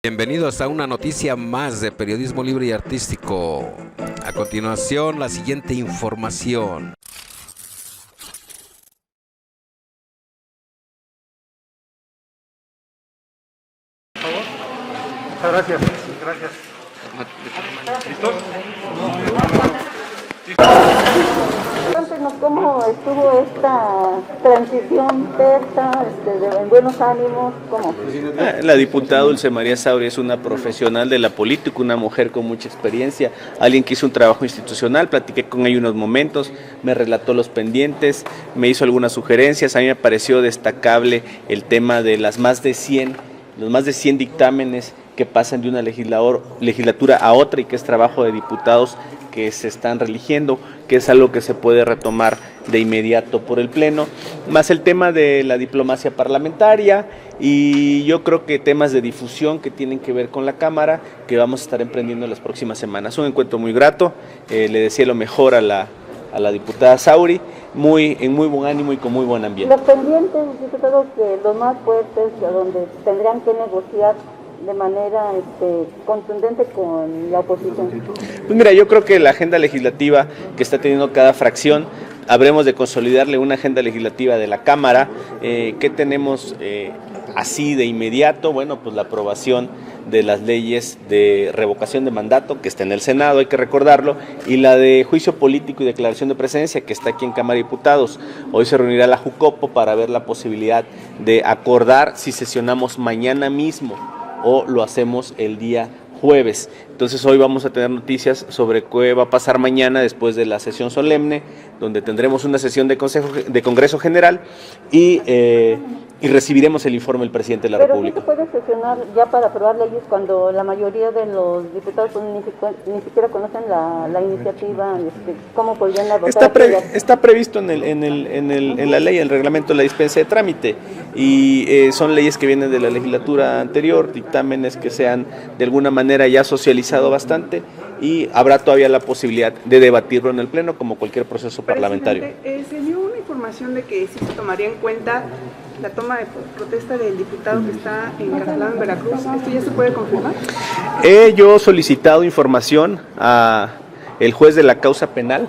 Bienvenidos a una noticia más de Periodismo Libre y Artístico. A continuación, la siguiente información. Por favor. Muchas gracias. Gracias. ¿Listos? Cuéntenos cómo estuvo esta transición tersa, en buenos ánimos, ¿cómo? La diputada Dulce María Sauri es una profesional de la política, una mujer con mucha experiencia, alguien que hizo un trabajo institucional. Platiqué con ella unos momentos, me relató los pendientes, me hizo algunas sugerencias. A mí me pareció destacable el tema de los más de 100 dictámenes que pasan de una legislatura a otra y que es trabajo de diputados que se están religiendo, que es algo que se puede retomar de inmediato por el Pleno, más el tema de la diplomacia parlamentaria y yo creo que temas de difusión que tienen que ver con la Cámara, que vamos a estar emprendiendo en las próximas semanas. Un encuentro muy grato, le decía lo mejor a la diputada Sauri, en muy buen ánimo y con muy buen ambiente. Los pendientes, diputados, los más fuertes, donde tendrían que negociar de manera contundente con la oposición. Pues mira, yo creo que la agenda legislativa que está teniendo cada fracción, habremos de consolidarle una agenda legislativa de la Cámara. ¿Qué tenemos así de inmediato? Bueno, pues la aprobación de las leyes de revocación de mandato, que está en el Senado, hay que recordarlo, y la de juicio político y declaración de presencia, que está aquí en Cámara de Diputados. Hoy se reunirá la Jucopo para ver la posibilidad de acordar si sesionamos mañana mismo o lo hacemos el día jueves. Entonces hoy vamos a tener noticias sobre qué va a pasar mañana después de la sesión solemne, donde tendremos una sesión de Congreso General y recibiremos el informe del presidente de la República. ¿Pero sí se puede sesionar ya para aprobar leyes cuando la mayoría de los diputados ni siquiera conocen la iniciativa? ¿Cómo podrían votar? Está previsto en la ley, en el reglamento de la dispensa de trámite, y son leyes que vienen de la legislatura anterior, dictámenes que se han de alguna manera ya socializado bastante, y habrá todavía la posibilidad de debatirlo en el Pleno como cualquier proceso parlamentario. Se dio una información de que sí se tomaría en cuenta la toma de protesta del diputado que está encarcelado en Veracruz. ¿Esto ya se puede confirmar? He yo solicitado información a el juez de la causa penal,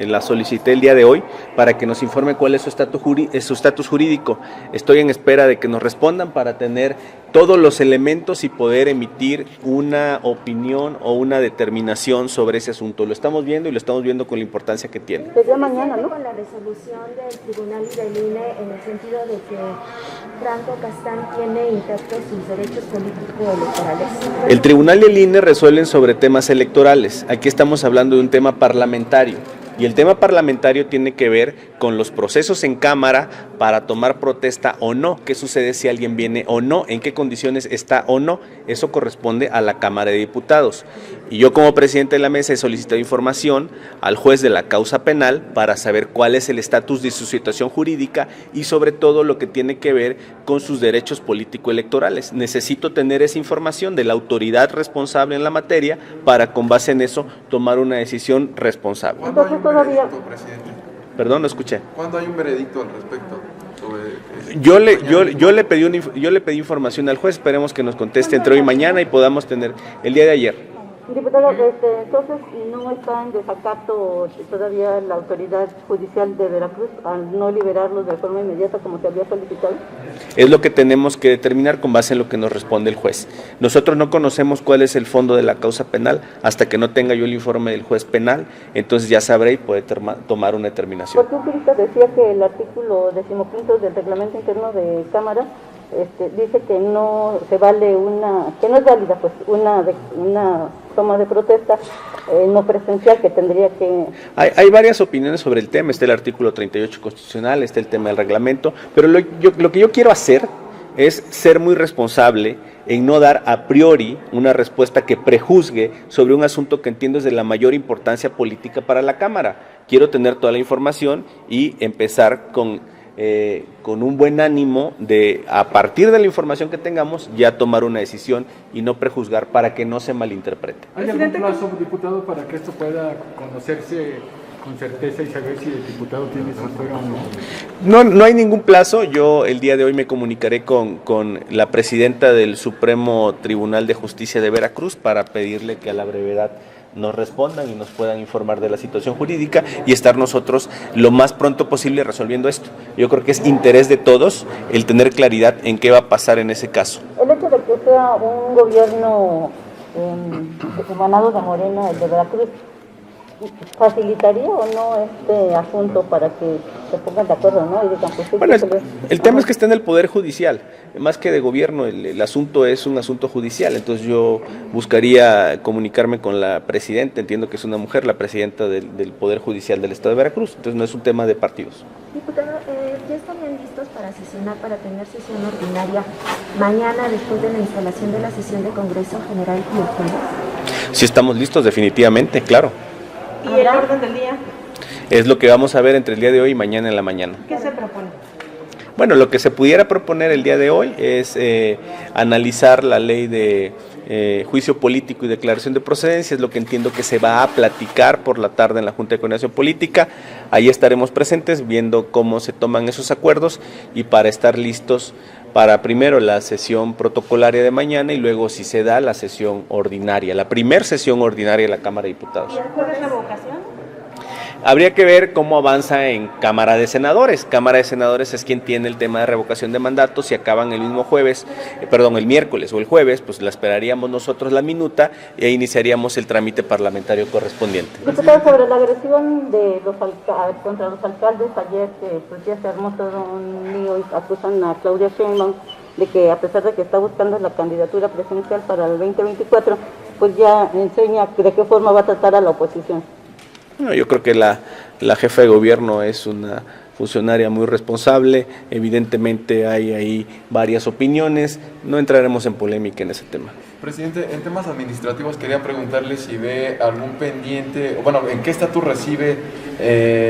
la solicité el día de hoy para que nos informe cuál es su estatus jurídico. Estoy en espera de que nos respondan para tener todos los elementos y poder emitir una opinión o una determinación sobre ese asunto. Lo estamos viendo y lo estamos viendo con la importancia que tiene. Sería mañana, ¿no? Con la resolución del Tribunal y del INE en el sentido de que Franco Castán tiene intactos sus derechos político-electorales. El Tribunal y el INE resuelven sobre temas electorales. Aquí estamos hablando de un tema parlamentario. Y el tema parlamentario tiene que ver con los procesos en Cámara para tomar protesta o no, qué sucede si alguien viene o no, en qué condiciones está o no. Eso corresponde a la Cámara de Diputados. Y yo como presidente de la mesa he solicitado información al juez de la causa penal para saber cuál es el estatus de su situación jurídica y sobre todo lo que tiene que ver con sus derechos político-electorales. Necesito tener esa información de la autoridad responsable en la materia para con base en eso tomar una decisión responsable. Entonces todavía... Perdón, no escuché. ¿Cuándo hay un veredicto al respecto? Yo le pedí información al juez, esperemos que nos conteste entre hoy y mañana y podamos tener el día de ayer. Diputado, entonces no está en desacato todavía la autoridad judicial de Veracruz al no liberarlos de forma inmediata como se había solicitado. Es lo que tenemos que determinar con base en lo que nos responde el juez. Nosotros no conocemos cuál es el fondo de la causa penal hasta que no tenga yo el informe del juez penal, entonces ya sabré y puede tomar una determinación. Porque un jurista decía que el artículo 15 del reglamento interno de Cámara dice que no se vale que no es válida pues una toma de protesta no presencial, que tendría que... Hay varias opiniones sobre el tema, está el artículo 38 constitucional, está el tema del reglamento, pero lo que yo quiero hacer es ser muy responsable en no dar a priori una respuesta que prejuzgue sobre un asunto que entiendo es de la mayor importancia política para la Cámara. Quiero tener toda la información y empezar con un buen ánimo de, a partir de la información que tengamos, ya tomar una decisión y no prejuzgar para que no se malinterprete. ¿Hay algún plazo, diputado, para que esto pueda conocerse con certeza y saber si el diputado tiene censura o no? No hay ningún plazo. Yo el día de hoy me comunicaré con la presidenta del Supremo Tribunal de Justicia de Veracruz para pedirle que a la brevedad nos respondan y nos puedan informar de la situación jurídica y estar nosotros lo más pronto posible resolviendo esto. Yo creo que es interés de todos el tener claridad en qué va a pasar en ese caso. El hecho de que sea un gobierno emanado de Morena, el de Veracruz, ¿facilitaría o no este asunto para que se pongan de acuerdo, ¿no? Y digan, pues, bueno, el tema es que está en el Poder Judicial, más que de gobierno, el asunto es un asunto judicial, entonces yo buscaría comunicarme con la presidenta, entiendo que es una mujer, la presidenta del Poder Judicial del Estado de Veracruz, entonces no es un tema de partidos. Diputado, ¿ya estarían listos para sesionar, para tener sesión ordinaria mañana después de la instalación de la sesión de Congreso General y el jueves? Sí estamos listos, definitivamente, claro. ¿Y el orden del día? Es lo que vamos a ver entre el día de hoy y mañana en la mañana. ¿Qué se propone? Bueno, lo que se pudiera proponer el día de hoy es analizar la ley de juicio político y declaración de procedencia, es lo que entiendo que se va a platicar por la tarde en la Junta de Coordinación Política. Ahí estaremos presentes viendo cómo se toman esos acuerdos y para estar listos para primero la sesión protocolaria de mañana y luego, si se da, la sesión ordinaria, la primera sesión ordinaria de la Cámara de Diputados. ¿Y el jueves revocación? Habría que ver cómo avanza en Cámara de Senadores. Cámara de Senadores es quien tiene el tema de revocación de mandatos. Si acaban el mismo jueves, el miércoles o el jueves, pues la esperaríamos nosotros la minuta e iniciaríamos el trámite parlamentario correspondiente. Diputado, sobre la agresión de contra los alcaldes ayer, que pues ya se armó todo un lío y acusan a Claudia Sheinbaum de que a pesar de que está buscando la candidatura presidencial para el 2024, pues ya enseña de qué forma va a tratar a la oposición. Bueno, yo creo que la jefa de gobierno es una funcionaria muy responsable, evidentemente hay ahí varias opiniones, no entraremos en polémica en ese tema. Presidente, en temas administrativos quería preguntarle si ve algún pendiente, o bueno, en qué estatus recibe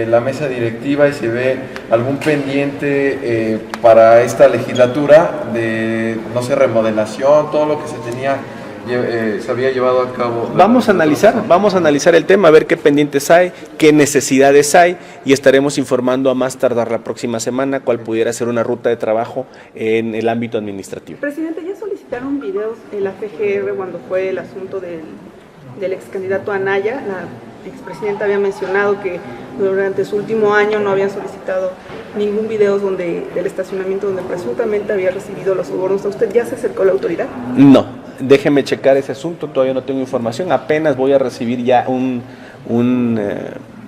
la mesa directiva y si ve algún pendiente para esta legislatura de, no sé, remodelación, todo lo que se había llevado a cabo. Vamos a analizar el tema, a ver qué pendientes hay, qué necesidades hay y estaremos informando a más tardar la próxima semana cuál pudiera ser una ruta de trabajo en el ámbito administrativo. Presidente, ¿ya solicitaron videos en la FGR cuando fue el asunto del ex candidato Anaya? La expresidenta había mencionado que durante su último año no habían solicitado ningún video del estacionamiento donde presuntamente había recibido los sobornos. ¿A usted ya se acercó a la autoridad? No, déjeme checar ese asunto, todavía no tengo información, apenas voy a recibir ya un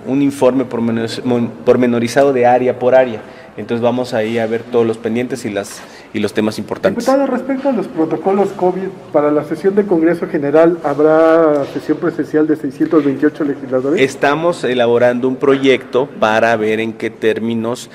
informe pormenorizado de área por área. Entonces vamos ahí a ver todos los pendientes y los temas importantes. Diputado, respecto a los protocolos COVID, para la sesión de Congreso General, ¿habrá sesión presencial de 628 legisladores? Estamos elaborando un proyecto para ver en qué términos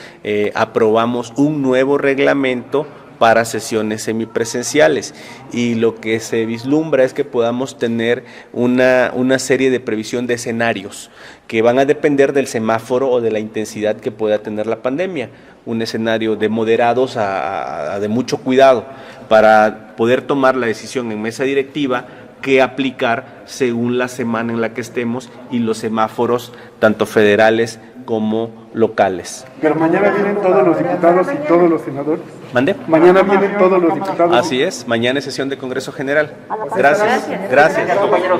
aprobamos un nuevo reglamento para sesiones semipresenciales y lo que se vislumbra es que podamos tener una serie de previsión de escenarios que van a depender del semáforo o de la intensidad que pueda tener la pandemia, un escenario de moderados a de mucho cuidado para poder tomar la decisión en mesa directiva que aplicar según la semana en la que estemos y los semáforos tanto federales como locales. Pero mañana vienen todos los diputados y todos los senadores. ¿Mande? Mañana vienen todos los diputados. Así es, mañana es sesión de Congreso General. Gracias. Gracias. compañeros.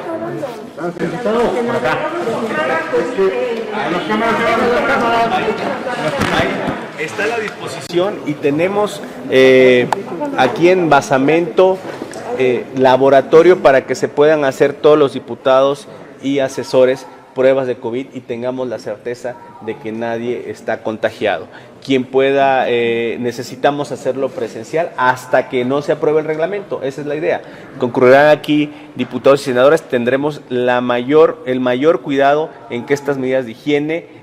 Está a la disposición y tenemos aquí en basamento laboratorio para que se puedan hacer todos los diputados y asesores pruebas de COVID y tengamos la certeza de que nadie está contagiado. Quien pueda, necesitamos hacerlo presencial hasta que no se apruebe el reglamento, esa es la idea. Concurrirán aquí diputados y senadores, tendremos el mayor cuidado en que estas medidas de higiene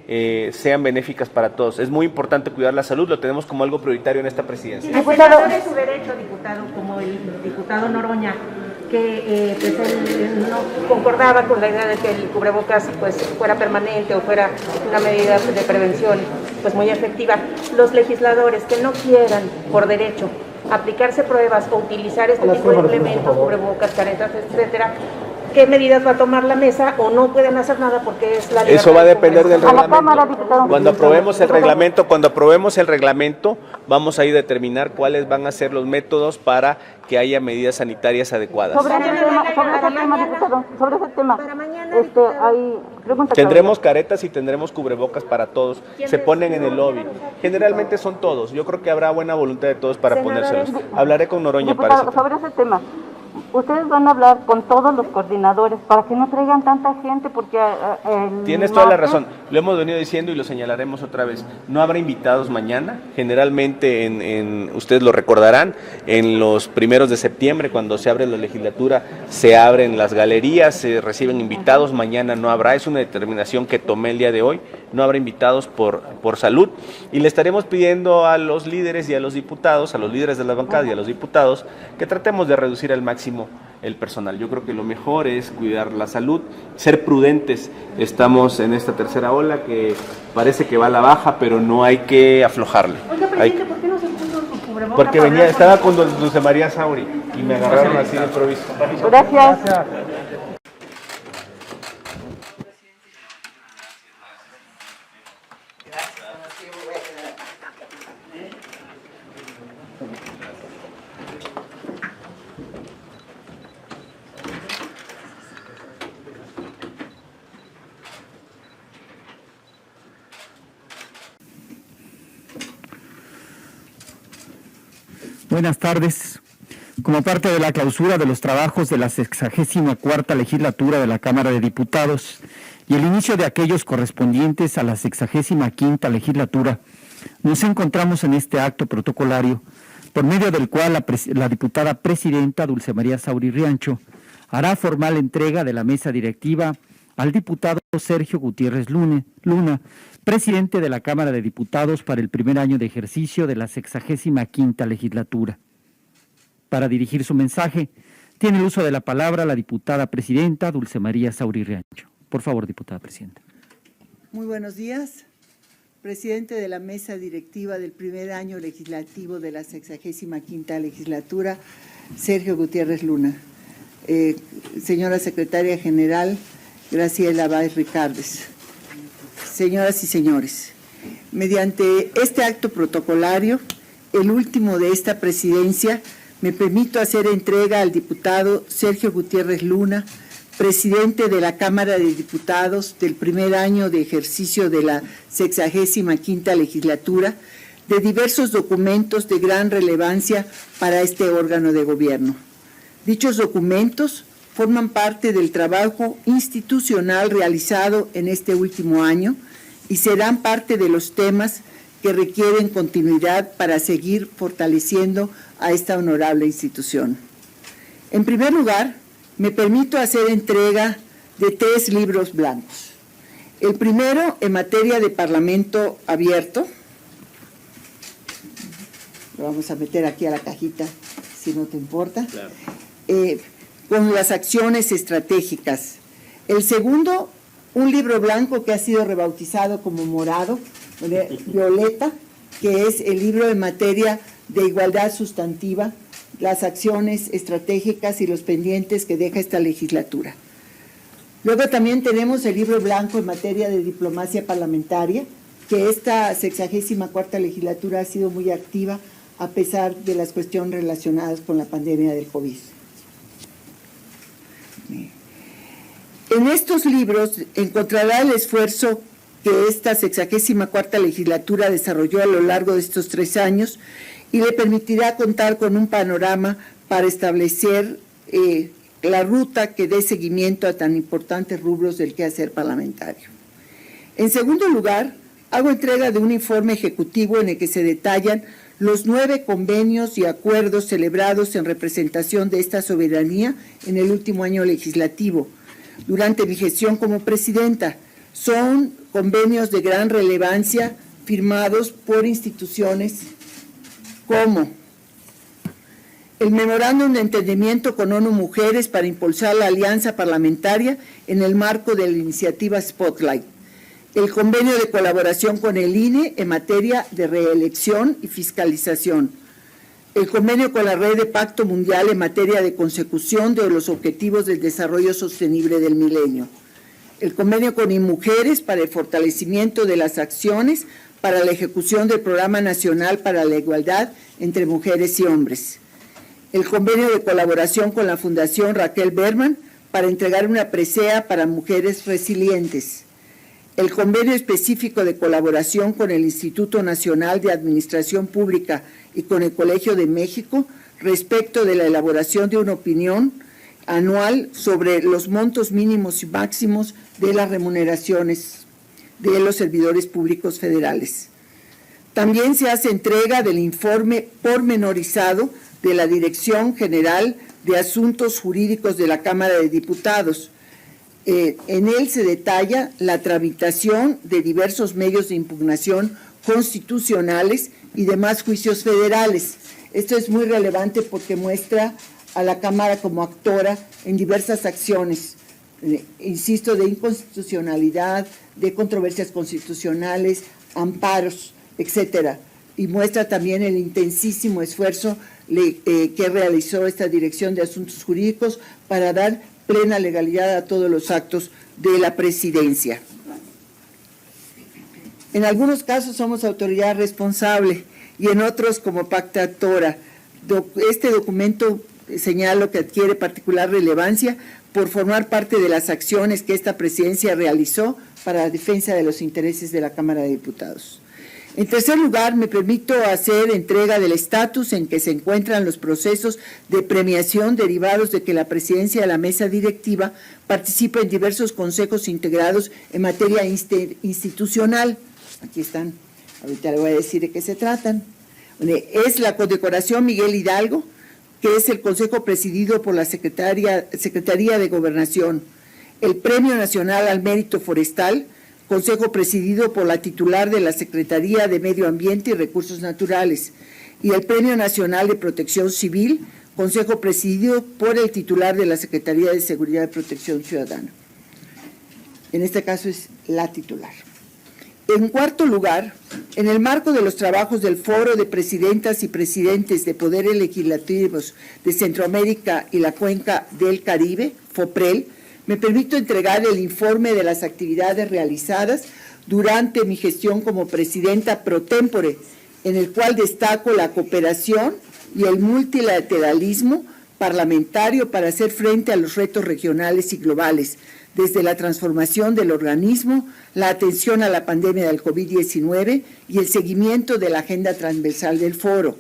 sean benéficas para todos. Es muy importante cuidar la salud, lo tenemos como algo prioritario en esta presidencia. El senador es su derecho, diputado, como el diputado Noroña, que pues él no concordaba con la idea de que el cubrebocas pues fuera permanente o fuera una medida de prevención pues muy efectiva. Los legisladores que no quieran por derecho aplicarse pruebas o utilizar este tipo de implementos, cubrebocas, caretas, etcétera, qué medidas va a tomar la mesa o no pueden hacer nada porque es la libertad. Eso va a depender del A la reglamento. Cámara, diputado. Cuando aprobemos el reglamento, vamos a ir a determinar cuáles van a ser los métodos para que haya medidas sanitarias adecuadas. Sobre ese tema, diputado, sobre ese tema. Para mañana, hay pregunta. Tendremos caretas y tendremos cubrebocas para todos. Se ponen en el lobby. Generalmente son todos. Yo creo que habrá buena voluntad de todos para ponérselos. Hablaré con Noroña para Diputado, eso. sobre ese tema. Ustedes van a hablar con todos los coordinadores para que no traigan tanta gente porque Tienes toda la razón, lo hemos venido diciendo y lo señalaremos otra vez. No habrá invitados mañana, generalmente ustedes lo recordarán, en los primeros de septiembre cuando se abre la legislatura se abren las galerías, se reciben invitados, mañana no habrá, es una determinación que tomé el día de hoy, no habrá invitados por salud y le estaremos pidiendo a los líderes y a los diputados, a los líderes de la bancada y a los diputados que tratemos de reducir al máximo el personal. Yo creo que lo mejor es cuidar la salud, ser prudentes. Estamos en esta tercera ola que parece que va a la baja, pero no hay que aflojarle. Oiga, presidente, ¿por qué no se puso su cubrebocas? Porque estaba con Dulce María Sauri y me agarraron así de improviso. Gracias. Buenas tardes. Como parte de la clausura de los trabajos de la 64ª legislatura de la Cámara de Diputados y el inicio de aquellos correspondientes a la 65ª legislatura, nos encontramos en este acto protocolario, por medio del cual la diputada presidenta Dulce María Sauri Riancho hará formal entrega de la mesa directiva al diputado Sergio Gutiérrez Luna, presidente de la Cámara de Diputados para el primer año de ejercicio de la 65ª legislatura. Para dirigir su mensaje, tiene el uso de la palabra la diputada presidenta Dulce María Sauri Riancho. Por favor, diputada presidenta. Muy buenos días. Presidente de la mesa directiva del primer año legislativo de la 65ª legislatura, Sergio Gutiérrez Luna. Señora secretaria general, Graciela Báez Ricardes. Señoras y señores, mediante este acto protocolario, el último de esta presidencia, me permito hacer entrega al diputado Sergio Gutiérrez Luna, presidente de la Cámara de Diputados del primer año de ejercicio de la 65ª legislatura, de diversos documentos de gran relevancia para este órgano de gobierno. Dichos documentos forman parte del trabajo institucional realizado en este último año y serán parte de los temas que requieren continuidad para seguir fortaleciendo a esta honorable institución. En primer lugar, me permito hacer entrega de 3 libros blancos. El primero en materia de Parlamento abierto. Lo vamos a meter aquí a la cajita, si no te importa. Claro. Con las acciones estratégicas. El segundo, un libro blanco que ha sido rebautizado como morado, violeta, que es el libro en materia de igualdad sustantiva, las acciones estratégicas y los pendientes que deja esta legislatura. Luego también tenemos el libro blanco en materia de diplomacia parlamentaria, que esta 64ª legislatura ha sido muy activa a pesar de las cuestiones relacionadas con la pandemia del COVID. En estos libros encontrará el esfuerzo que esta 64ª legislatura desarrolló a lo largo de estos 3 años y le permitirá contar con un panorama para establecer la ruta que dé seguimiento a tan importantes rubros del quehacer parlamentario. En segundo lugar, hago entrega de un informe ejecutivo en el que se detallan los 9 convenios y acuerdos celebrados en representación de esta soberanía en el último año legislativo. Durante mi gestión como presidenta, son convenios de gran relevancia firmados por instituciones como el Memorándum de Entendimiento con ONU Mujeres para impulsar la alianza parlamentaria en el marco de la iniciativa Spotlight, el convenio de colaboración con el INE en materia de reelección y fiscalización, el convenio con la Red de Pacto Mundial en materia de consecución de los Objetivos del Desarrollo Sostenible del Milenio, el convenio con INMujeres para el fortalecimiento de las acciones para la ejecución del Programa Nacional para la Igualdad entre Mujeres y Hombres, el convenio de colaboración con la Fundación Raquel Berman para entregar una presea para mujeres resilientes, el convenio específico de colaboración con el Instituto Nacional de Administración Pública y con el Colegio de México respecto de la elaboración de una opinión anual sobre los montos mínimos y máximos de las remuneraciones de los servidores públicos federales. También se hace entrega del informe pormenorizado de la Dirección General de Asuntos Jurídicos de la Cámara de Diputados. En él se detalla la tramitación de diversos medios de impugnación constitucionales y demás juicios federales. Esto es muy relevante porque muestra a la Cámara como actora en diversas acciones, insisto, de inconstitucionalidad, de controversias constitucionales, amparos, etcétera, y muestra también el intensísimo esfuerzo que realizó esta Dirección de Asuntos Jurídicos para dar plena legalidad a todos los actos de la presidencia. En algunos casos somos autoridad responsable y en otros como pactatora. Este documento señalo que adquiere particular relevancia por formar parte de las acciones que esta presidencia realizó para la defensa de los intereses de la Cámara de Diputados. En tercer lugar, me permito hacer entrega del estatus en que se encuentran los procesos de premiación derivados de que la presidencia de la mesa directiva participa en diversos consejos integrados en materia institucional. Aquí están, ahorita le voy a decir de qué se tratan. Es la condecoración Miguel Hidalgo, que es el consejo presidido por la Secretaría de Gobernación, el Premio Nacional al Mérito Forestal, consejo presidido por la titular de la Secretaría de Medio Ambiente y Recursos Naturales, y el Premio Nacional de Protección Civil, consejo presidido por el titular de la Secretaría de Seguridad y Protección Ciudadana. En este caso es la titular. En cuarto lugar, en el marco de los trabajos del Foro de Presidentas y Presidentes de Poderes Legislativos de Centroamérica y la Cuenca del Caribe, FOPREL, me permito entregar el informe de las actividades realizadas durante mi gestión como presidenta pro tempore, en el cual destaco la cooperación y el multilateralismo parlamentario para hacer frente a los retos regionales y globales, desde la transformación del organismo, la atención a la pandemia del COVID-19 y el seguimiento de la agenda transversal del foro.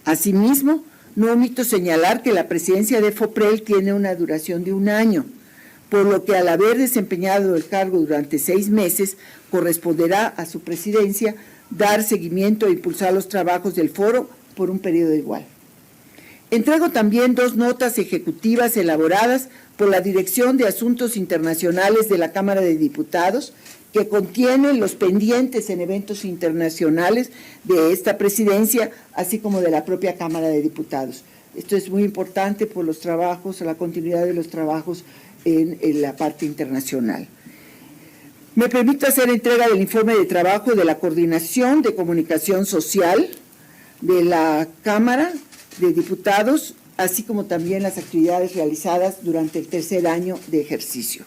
Asimismo, no omito señalar que la presidencia de FOPREL tiene una duración de 1 año, por lo que al haber desempeñado el cargo durante 6 meses, corresponderá a su presidencia dar seguimiento e impulsar los trabajos del foro por un periodo igual. Entrego también 2 notas ejecutivas elaboradas por la Dirección de Asuntos Internacionales de la Cámara de Diputados, que contienen los pendientes en eventos internacionales de esta presidencia, así como de la propia Cámara de Diputados. Esto es muy importante por los trabajos, la continuidad de los trabajos en la parte internacional. Me permito hacer entrega del informe de trabajo de la Coordinación de Comunicación Social de la Cámara de Diputados, así como también las actividades realizadas durante el 3er año de ejercicio.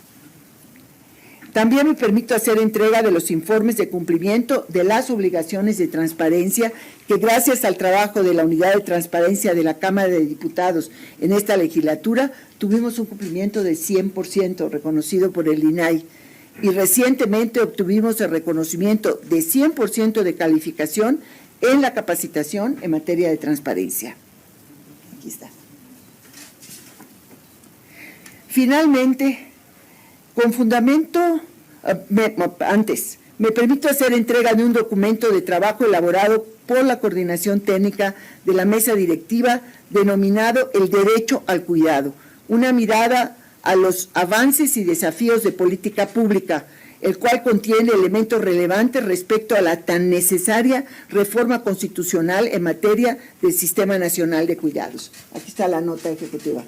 También me permito hacer entrega de los informes de cumplimiento de las obligaciones de transparencia que, gracias al trabajo de la Unidad de Transparencia de la Cámara de Diputados en esta legislatura, tuvimos un cumplimiento de 100% reconocido por el INAI, y recientemente obtuvimos el reconocimiento de 100% de calificación en la capacitación en materia de transparencia. Aquí está. Finalmente, con fundamento, me permito hacer entrega de un documento de trabajo elaborado por la Coordinación Técnica de la Mesa Directiva denominado El Derecho al Cuidado, una mirada a los avances y desafíos de política pública, el cual contiene elementos relevantes respecto a la tan necesaria reforma constitucional en materia del Sistema Nacional de Cuidados. Aquí está la nota ejecutiva.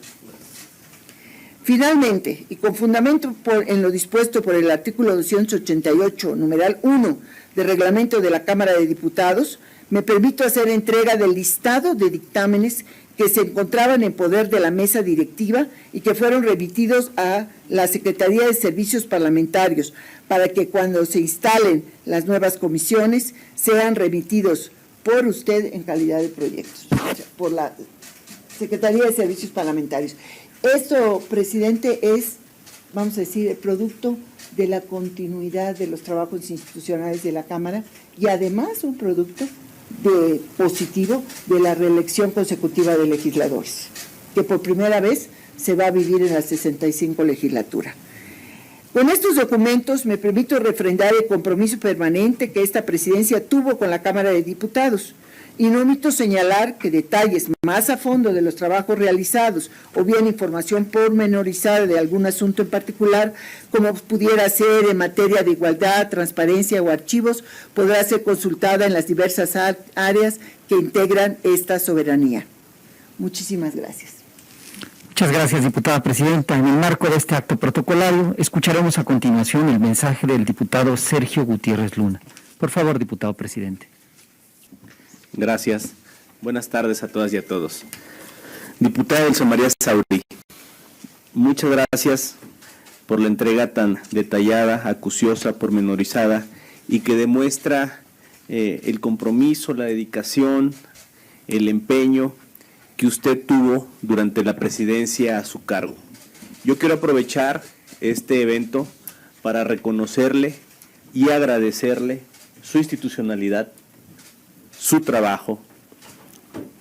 Finalmente, y con fundamento en lo dispuesto por el artículo 288, numeral 1 del reglamento de la Cámara de Diputados, me permito hacer entrega del listado de dictámenes que se encontraban en poder de la mesa directiva y que fueron remitidos a la Secretaría de Servicios Parlamentarios para que cuando se instalen las nuevas comisiones sean remitidos por usted en calidad de proyectos, o sea, por la Secretaría de Servicios Parlamentarios. Esto, presidente, es, vamos a decir, el producto de la continuidad de los trabajos institucionales de la Cámara y además un producto positivo de la reelección consecutiva de legisladores, que por primera vez se va a vivir en la 65 legislatura. Con estos documentos me permito refrendar el compromiso permanente que esta presidencia tuvo con la Cámara de Diputados y no omito señalar que detalles más a fondo de los trabajos realizados o bien información pormenorizada de algún asunto en particular, como pudiera ser en materia de igualdad, transparencia o archivos, podrá ser consultada en las diversas áreas que integran esta soberanía. Muchísimas gracias. Muchas gracias, diputada presidenta. En el marco de este acto protocolario, escucharemos a continuación el mensaje del diputado Sergio Gutiérrez Luna. Por favor, diputado presidente. Gracias. Buenas tardes a todas y a todos. Diputada Dulce María Sauri, muchas gracias por la entrega tan detallada, acuciosa, pormenorizada y que demuestra el compromiso, la dedicación, el empeño que usted tuvo durante la presidencia a su cargo. Yo quiero aprovechar este evento para reconocerle y agradecerle su institucionalidad, su trabajo,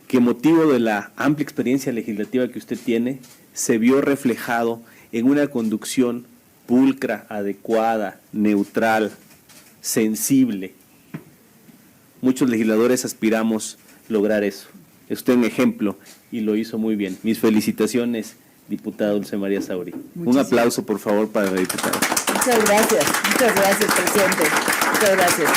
que motivo de la amplia experiencia legislativa que usted tiene, se vio reflejado en una conducción pulcra, adecuada, neutral, sensible. Muchos legisladores aspiramos lograr eso. Es usted un ejemplo y lo hizo muy bien. Mis felicitaciones, diputada Dulce María Sauri. Un aplauso, por favor, para la diputada. Muchas gracias, presidente. Muchas gracias.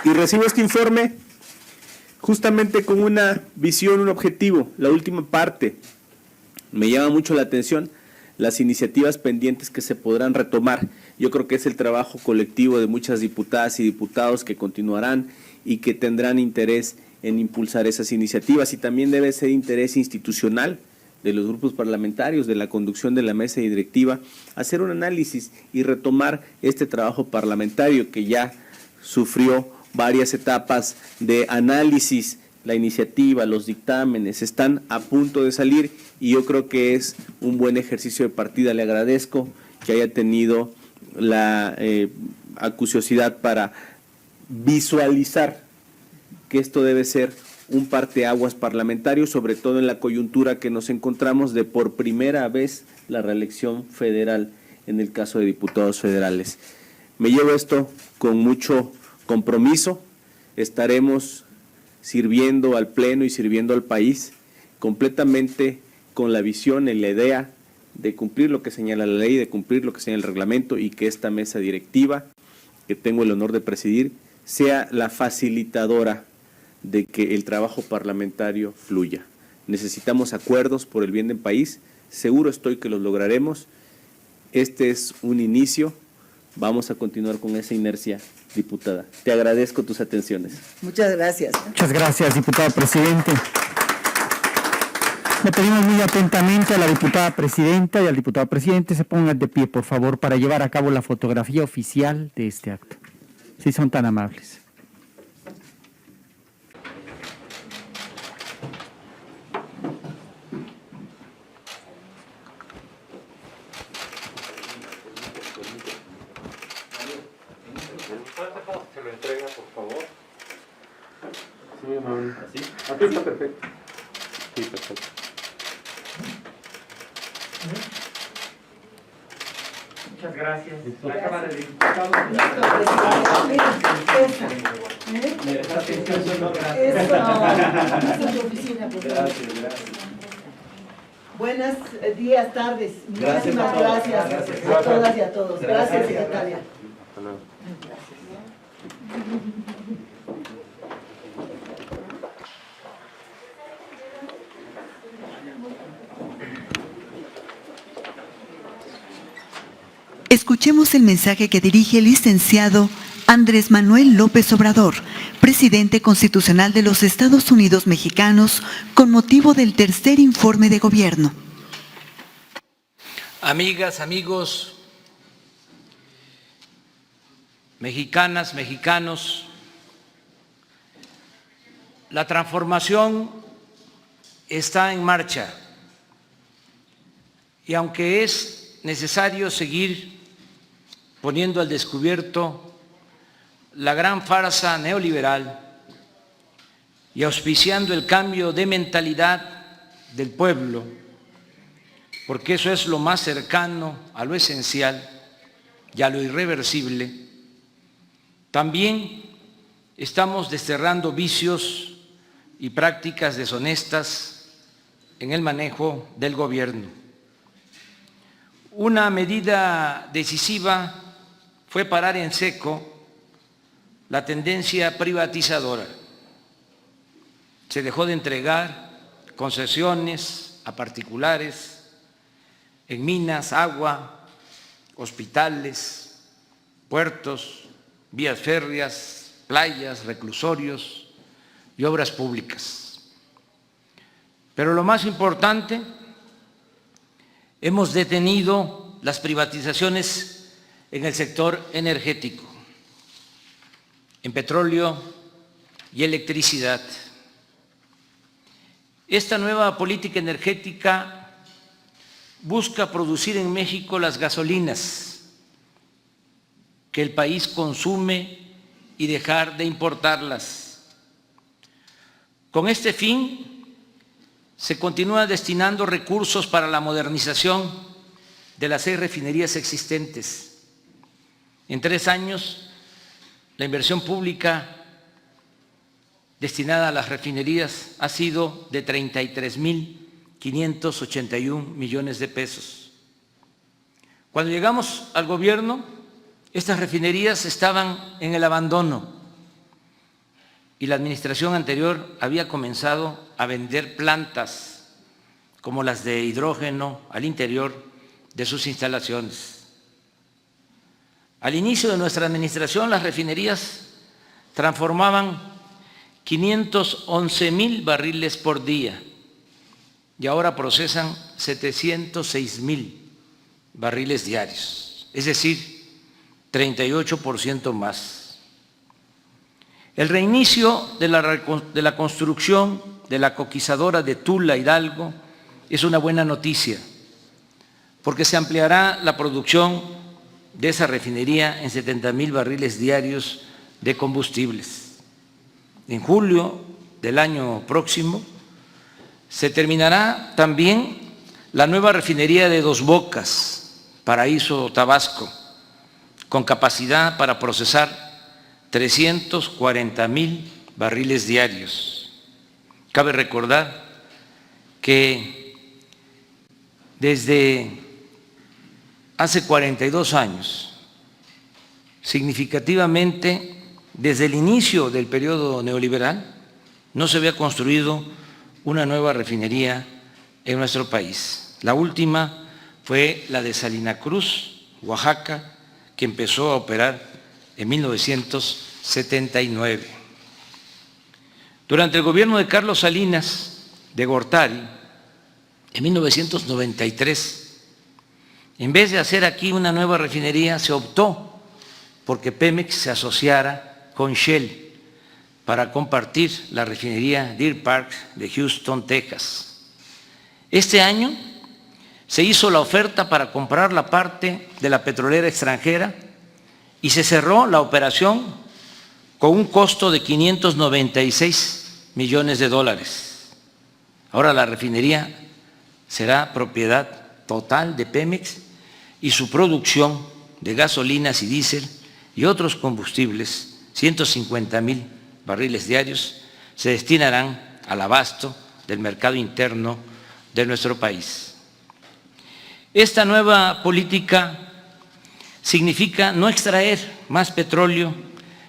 Y recibo este informe justamente con una visión, un objetivo. La última parte me llama mucho la atención, las iniciativas pendientes que se podrán retomar. Yo creo que es el trabajo colectivo de muchas diputadas y diputados que continuarán y que tendrán interés en impulsar esas iniciativas, y también debe ser interés institucional de los grupos parlamentarios, de la conducción de la mesa directiva, hacer un análisis y retomar este trabajo parlamentario que ya sufrió varias etapas de análisis. La iniciativa, los dictámenes están a punto de salir y yo creo que es un buen ejercicio de partida. Le agradezco que haya tenido la acuciosidad para visualizar que esto debe ser un parteaguas parlamentario, sobre todo en la coyuntura que nos encontramos de por primera vez la reelección federal en el caso de diputados federales. Me llevo esto con mucho compromiso. Estaremos sirviendo al Pleno y sirviendo al país completamente con la visión y la idea de cumplir lo que señala la ley, de cumplir lo que señala el reglamento, y que esta mesa directiva, que tengo el honor de presidir, sea la facilitadora de que el trabajo parlamentario fluya. Necesitamos acuerdos por el bien del país, seguro estoy que los lograremos. Este es un inicio, vamos a continuar con esa inercia, diputada. Te agradezco tus atenciones. Muchas gracias. Muchas gracias, diputado presidente. Le pedimos muy atentamente a la diputada presidenta y al diputado presidente se pongan de pie, por favor, para llevar a cabo la fotografía oficial de este acto. Si son tan amables. Se lo entrega, por favor. Sí, amable. ¿Así? Aquí está perfecto. Sí, perfecto. Muchas gracias. La Cámara de Diputados. Buenos días, tardes. Muchísimas gracias a todas y a todos. Gracias, secretaria. Escuchemos el mensaje que dirige el licenciado Andrés Manuel López Obrador, presidente constitucional de los Estados Unidos mexicanos, con motivo del tercer informe de gobierno. Amigas, amigos, mexicanas, mexicanos, la transformación está en marcha y aunque es necesario seguir poniendo al descubierto la gran farsa neoliberal y auspiciando el cambio de mentalidad del pueblo, porque eso es lo más cercano a lo esencial y a lo irreversible, también estamos desterrando vicios y prácticas deshonestas en el manejo del gobierno. Una medida decisiva fue parar en seco la tendencia privatizadora. Se dejó de entregar concesiones a particulares en minas, agua, hospitales, puertos, vías férreas, playas, reclusorios y obras públicas. Pero lo más importante, hemos detenido las privatizaciones en el sector energético, en petróleo y electricidad. Esta nueva política energética busca producir en México las gasolinas que el país consume y dejar de importarlas. Con este fin, se continúa destinando recursos para la modernización de las 6 refinerías existentes. En 3 años, la inversión pública destinada a las refinerías ha sido de 33.581 millones de pesos. Cuando llegamos al gobierno, estas refinerías estaban en el abandono y la administración anterior había comenzado a vender plantas como las de hidrógeno al interior de sus instalaciones. Al inicio de nuestra administración, las refinerías transformaban 511,000 barriles por día y ahora procesan 706,000 barriles diarios, es decir, 38% más. El reinicio de la construcción de la coquizadora de Tula Hidalgo es una buena noticia, porque se ampliará la producción de esa refinería en 70,000 barriles diarios de combustibles. En julio del año próximo se terminará también la nueva refinería de Dos Bocas, Paraíso, Tabasco, con capacidad para procesar 340,000 barriles diarios. Cabe recordar que desde hace 42 años, significativamente desde el inicio del periodo neoliberal, no se había construido una nueva refinería en nuestro país. La última fue la de Salina Cruz, Oaxaca, que empezó a operar en 1979. Durante el gobierno de Carlos Salinas de Gortari, en 1993, en vez de hacer aquí una nueva refinería, se optó porque Pemex se asociara con Shell para compartir la refinería Deer Park de Houston, Texas. Este año se hizo la oferta para comprar la parte de la petrolera extranjera y se cerró la operación con un costo de $596 millones. Ahora la refinería será propiedad total de Pemex y su producción de gasolinas y diésel y otros combustibles, 150,000 barriles diarios, se destinarán al abasto del mercado interno de nuestro país. Esta nueva política significa no extraer más petróleo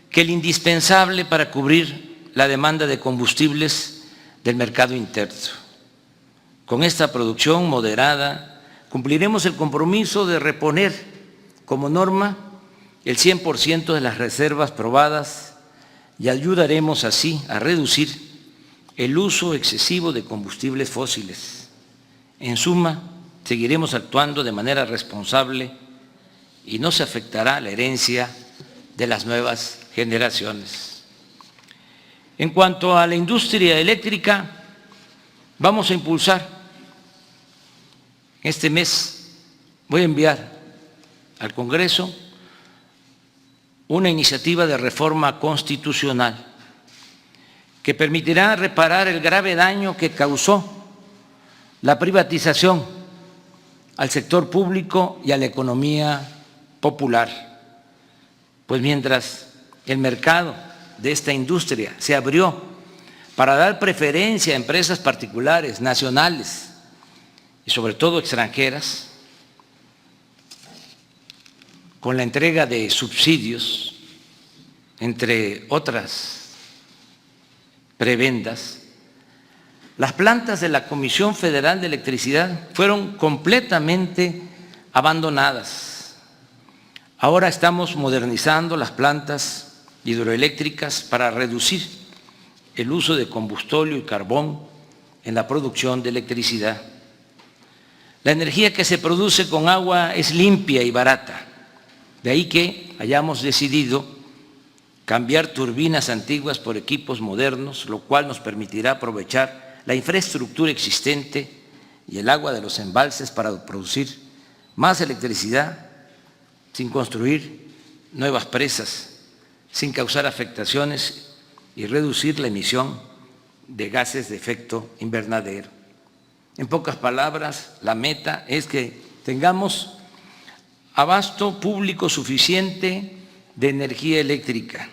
que el indispensable para cubrir la demanda de combustibles del mercado interno. Con esta producción moderada cumpliremos el compromiso de reponer como norma el 100% de las reservas probadas y ayudaremos así a reducir el uso excesivo de combustibles fósiles. En suma, seguiremos actuando de manera responsable y no se afectará la herencia de las nuevas generaciones. En cuanto a la industria eléctrica, vamos a impulsar. Este mes voy a enviar al Congreso una iniciativa de reforma constitucional que permitirá reparar el grave daño que causó la privatización al sector público y a la economía popular. Pues mientras el mercado de esta industria se abrió para dar preferencia a empresas particulares, nacionales y sobre todo extranjeras, con la entrega de subsidios, entre otras prebendas, las plantas de la Comisión Federal de Electricidad fueron completamente abandonadas. Ahora estamos modernizando las plantas hidroeléctricas para reducir el uso de combustóleo y carbón en la producción de electricidad. La energía que se produce con agua es limpia y barata. De ahí que hayamos decidido cambiar turbinas antiguas por equipos modernos, lo cual nos permitirá aprovechar la infraestructura existente y el agua de los embalses para producir más electricidad sin construir nuevas presas, sin causar afectaciones y reducir la emisión de gases de efecto invernadero. En pocas palabras, la meta es que tengamos abasto público suficiente de energía eléctrica,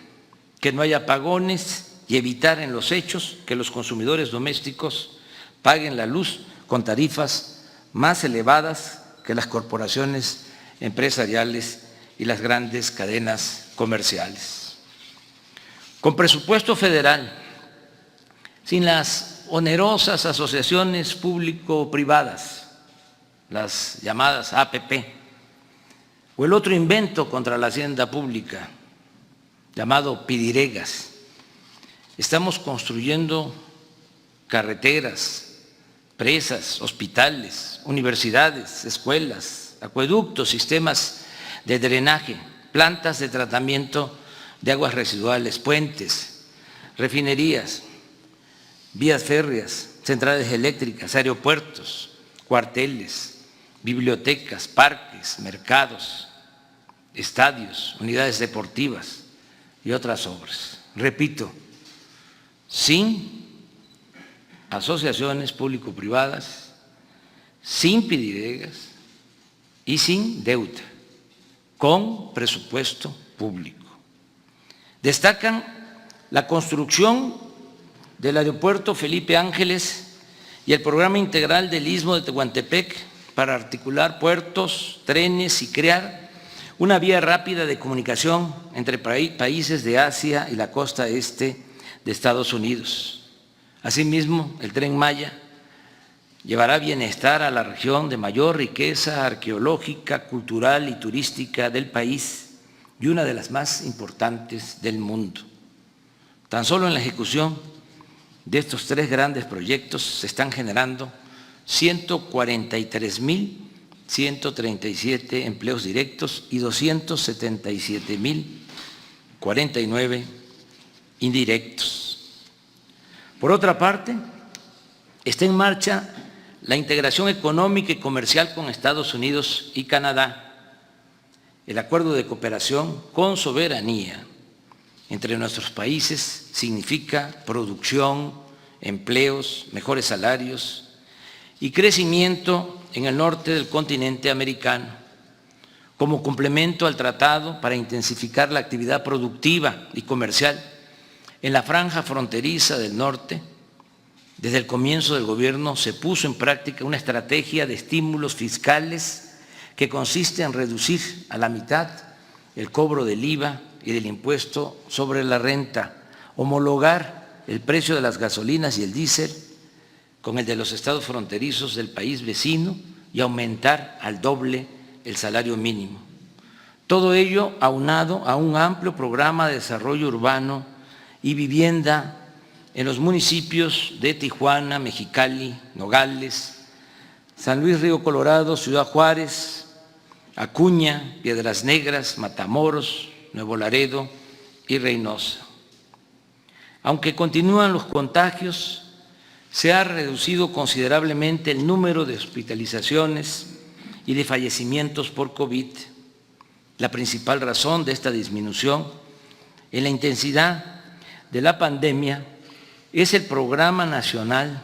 que no haya apagones y evitar en los hechos que los consumidores domésticos paguen la luz con tarifas más elevadas que las corporaciones empresariales y las grandes cadenas comerciales. Con presupuesto federal, sin las onerosas asociaciones público-privadas, las llamadas APP, o el otro invento contra la hacienda pública, llamado Pidiregas. Estamos construyendo carreteras, presas, hospitales, universidades, escuelas, acueductos, sistemas de drenaje, plantas de tratamiento de aguas residuales, puentes, refinerías, vías férreas, centrales eléctricas, aeropuertos, cuarteles, bibliotecas, parques, mercados, estadios, unidades deportivas y otras obras. Repito, sin asociaciones público-privadas, sin Pidiregas y sin deuda, con presupuesto público. Destacan la construcción del aeropuerto Felipe Ángeles y el programa integral del Istmo de Tehuantepec para articular puertos, trenes y crear una vía rápida de comunicación entre países de Asia y la costa este de Estados Unidos. Asimismo, el Tren Maya llevará bienestar a la región de mayor riqueza arqueológica, cultural y turística del país y una de las más importantes del mundo. Tan solo en la ejecución de estos tres grandes proyectos se están generando 143.137 empleos directos y 277.049 indirectos. Por otra parte, está en marcha la integración económica y comercial con Estados Unidos y Canadá, el acuerdo de cooperación con soberanía entre nuestros países significa producción, empleos, mejores salarios y crecimiento en el norte del continente americano, como complemento al tratado para intensificar la actividad productiva y comercial en la franja fronteriza del norte. Desde el comienzo del gobierno se puso en práctica una estrategia de estímulos fiscales que consiste en reducir a la mitad el cobro del IVA y del impuesto sobre la renta, homologar el precio de las gasolinas y el diésel con el de los estados fronterizos del país vecino y aumentar al doble el salario mínimo. Todo ello aunado a un amplio programa de desarrollo urbano y vivienda en los municipios de Tijuana, Mexicali, Nogales, San Luis Río Colorado, Ciudad Juárez, Acuña, Piedras Negras, Matamoros, Nuevo Laredo y Reynosa. Aunque continúan los contagios, se ha reducido considerablemente el número de hospitalizaciones y de fallecimientos por COVID. La principal razón de esta disminución en la intensidad de la pandemia es el Programa Nacional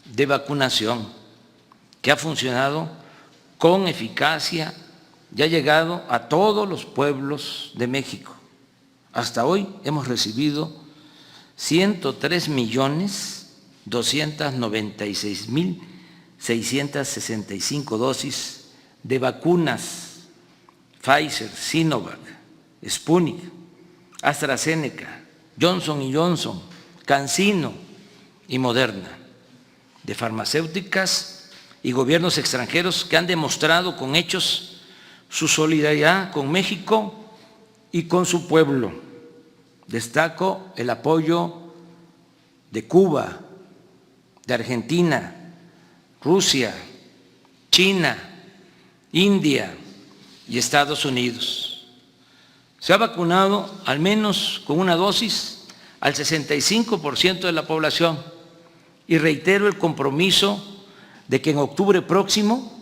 de Vacunación, que ha funcionado con eficacia y ha llegado a todos los pueblos de México. Hasta hoy hemos recibido 103.296.665 dosis de vacunas Pfizer, Sinovac, Sputnik, AstraZeneca, Johnson & Johnson, CanSino y Moderna, de farmacéuticas y gobiernos extranjeros que han demostrado con hechos su solidaridad con México y con su pueblo. Destaco el apoyo de Cuba, de Argentina, Rusia, China, India y Estados Unidos. Se ha vacunado al menos con una dosis al 65% de la población y reitero el compromiso de que en octubre próximo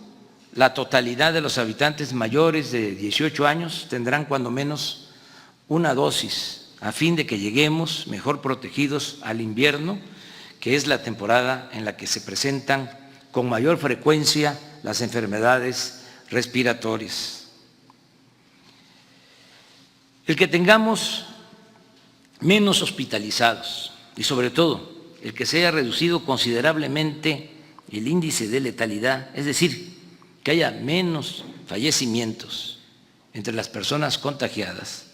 la totalidad de los habitantes mayores de 18 años tendrán cuando menos una dosis a fin de que lleguemos mejor protegidos al invierno, que es la temporada en la que se presentan con mayor frecuencia las enfermedades respiratorias. El que tengamos menos hospitalizados y sobre todo el que se haya reducido considerablemente el índice de letalidad, es decir, que haya menos fallecimientos entre las personas contagiadas,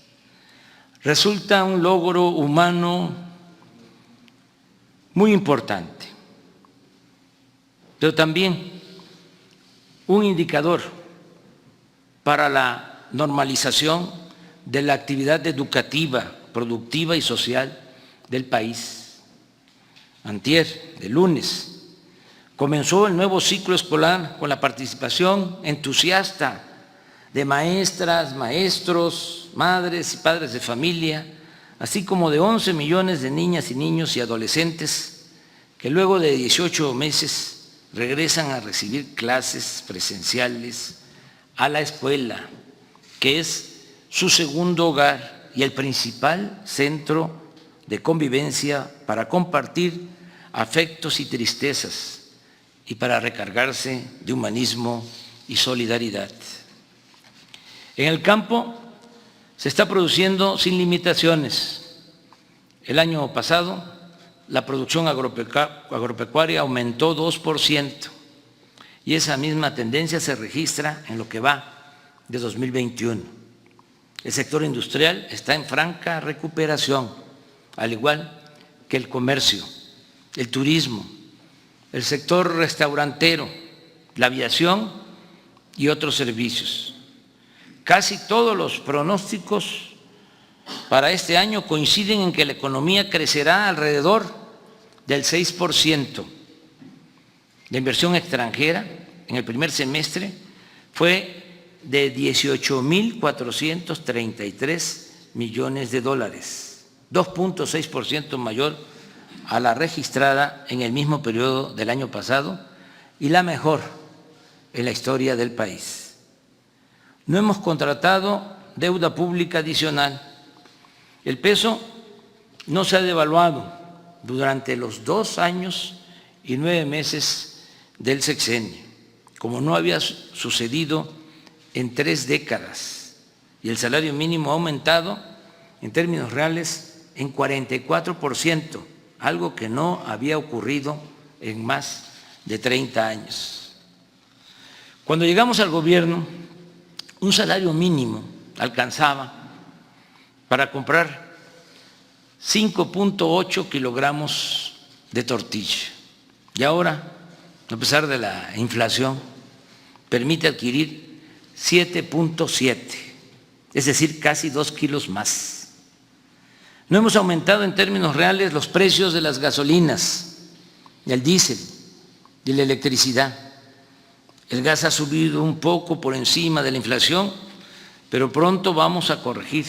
resulta un logro humano muy importante, pero también un indicador para la normalización de la actividad educativa, productiva y social del país. Antier, de lunes, comenzó el nuevo ciclo escolar con la participación entusiasta de maestras, maestros, madres y padres de familia, así como de 11 millones de niñas y niños y adolescentes que luego de 18 meses regresan a recibir clases presenciales a la escuela, que es su segundo hogar y el principal centro de convivencia para compartir afectos y tristezas y para recargarse de humanismo y solidaridad. En el campo se está produciendo sin limitaciones. El año pasado la producción agropecuaria aumentó 2% y esa misma tendencia se registra en lo que va de 2021. El sector industrial está en franca recuperación, al igual que el comercio, el turismo, el sector restaurantero, la aviación y otros servicios. Casi todos los pronósticos para este año coinciden en que la economía crecerá alrededor del 6%. La inversión extranjera en el primer semestre fue de 18.433 millones de dólares, 2.6% mayor a la registrada en el mismo periodo del año pasado y la mejor en la historia del país. No hemos contratado deuda pública adicional. El peso no se ha devaluado durante los 2 años y 9 meses del sexenio, como no había sucedido en 3 décadas, y el salario mínimo ha aumentado en términos reales en 44%, algo que no había ocurrido en más de 30 años. Cuando llegamos al gobierno, un salario mínimo alcanzaba para comprar 5.8 kilogramos de tortilla y ahora, a pesar de la inflación, permite adquirir 7.7. es decir, casi 2 kilos más. No hemos aumentado en términos reales los precios de las gasolinas, el diésel y la electricidad. El gas ha subido un poco por encima de la inflación, pero pronto vamos a corregir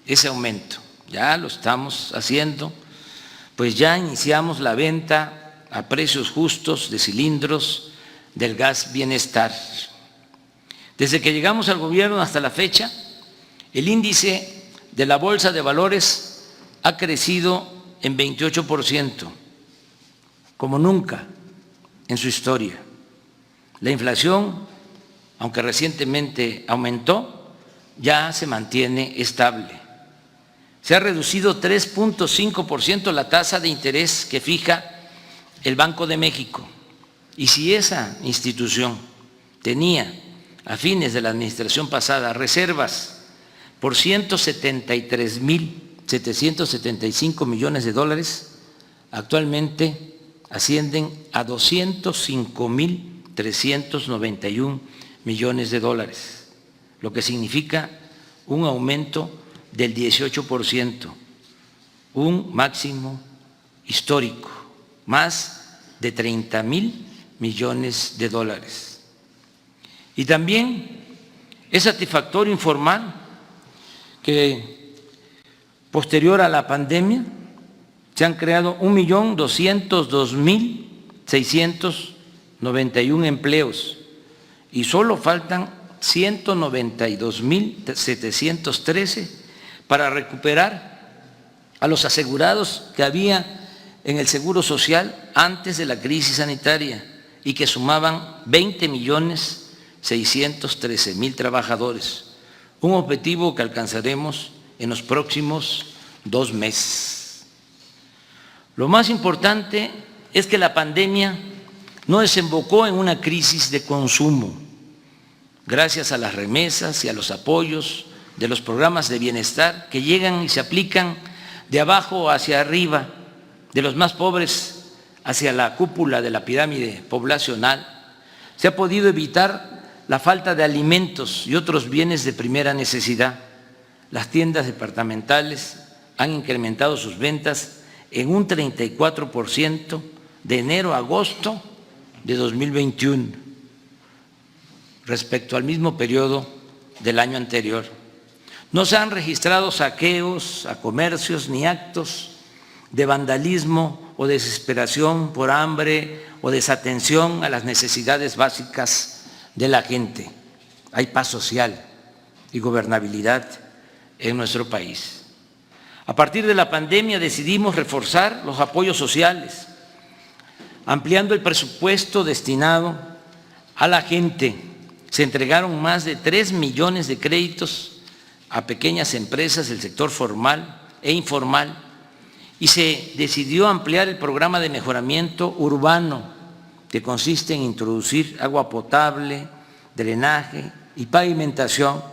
ese aumento. Ya lo estamos haciendo, pues ya iniciamos la venta a precios justos de cilindros del gas Bienestar. Desde que llegamos al gobierno hasta la fecha, el índice de la Bolsa de Valores ha crecido en 28%, como nunca en su historia. La inflación, aunque recientemente aumentó, ya se mantiene estable. Se ha reducido 3.5% la tasa de interés que fija el Banco de México. Y si esa institución tenía a fines de la administración pasada reservas por 173.775 millones de dólares, actualmente ascienden a 205.391 millones de dólares, lo que significa un aumento del 18%, un máximo histórico, más de 30,000 millones de dólares. Y también es satisfactorio informar que posterior a la pandemia se han creado 1.202.691 empleos y solo faltan 192.713 para recuperar a los asegurados que había en el Seguro Social antes de la crisis sanitaria y que sumaban 20.613.000 trabajadores, un objetivo que alcanzaremos en los próximos 2 meses. Lo más importante es que la pandemia no desembocó en una crisis de consumo, gracias a las remesas y a los apoyos de los programas de bienestar que llegan y se aplican de abajo hacia arriba, de los más pobres hacia la cúpula de la pirámide poblacional. Se ha podido evitar la falta de alimentos y otros bienes de primera necesidad. Las tiendas departamentales han incrementado sus ventas en un 34% de enero a agosto de 2021 respecto al mismo periodo del año anterior. No se han registrado saqueos a comercios ni actos de vandalismo o desesperación por hambre o desatención a las necesidades básicas de la gente. Hay paz social y gobernabilidad en nuestro país. A partir de la pandemia decidimos reforzar los apoyos sociales, ampliando el presupuesto destinado a la gente. Se entregaron más de 3 millones de créditos a pequeñas empresas del sector formal e informal y se decidió ampliar el programa de mejoramiento urbano, que consiste en introducir agua potable, drenaje y pavimentación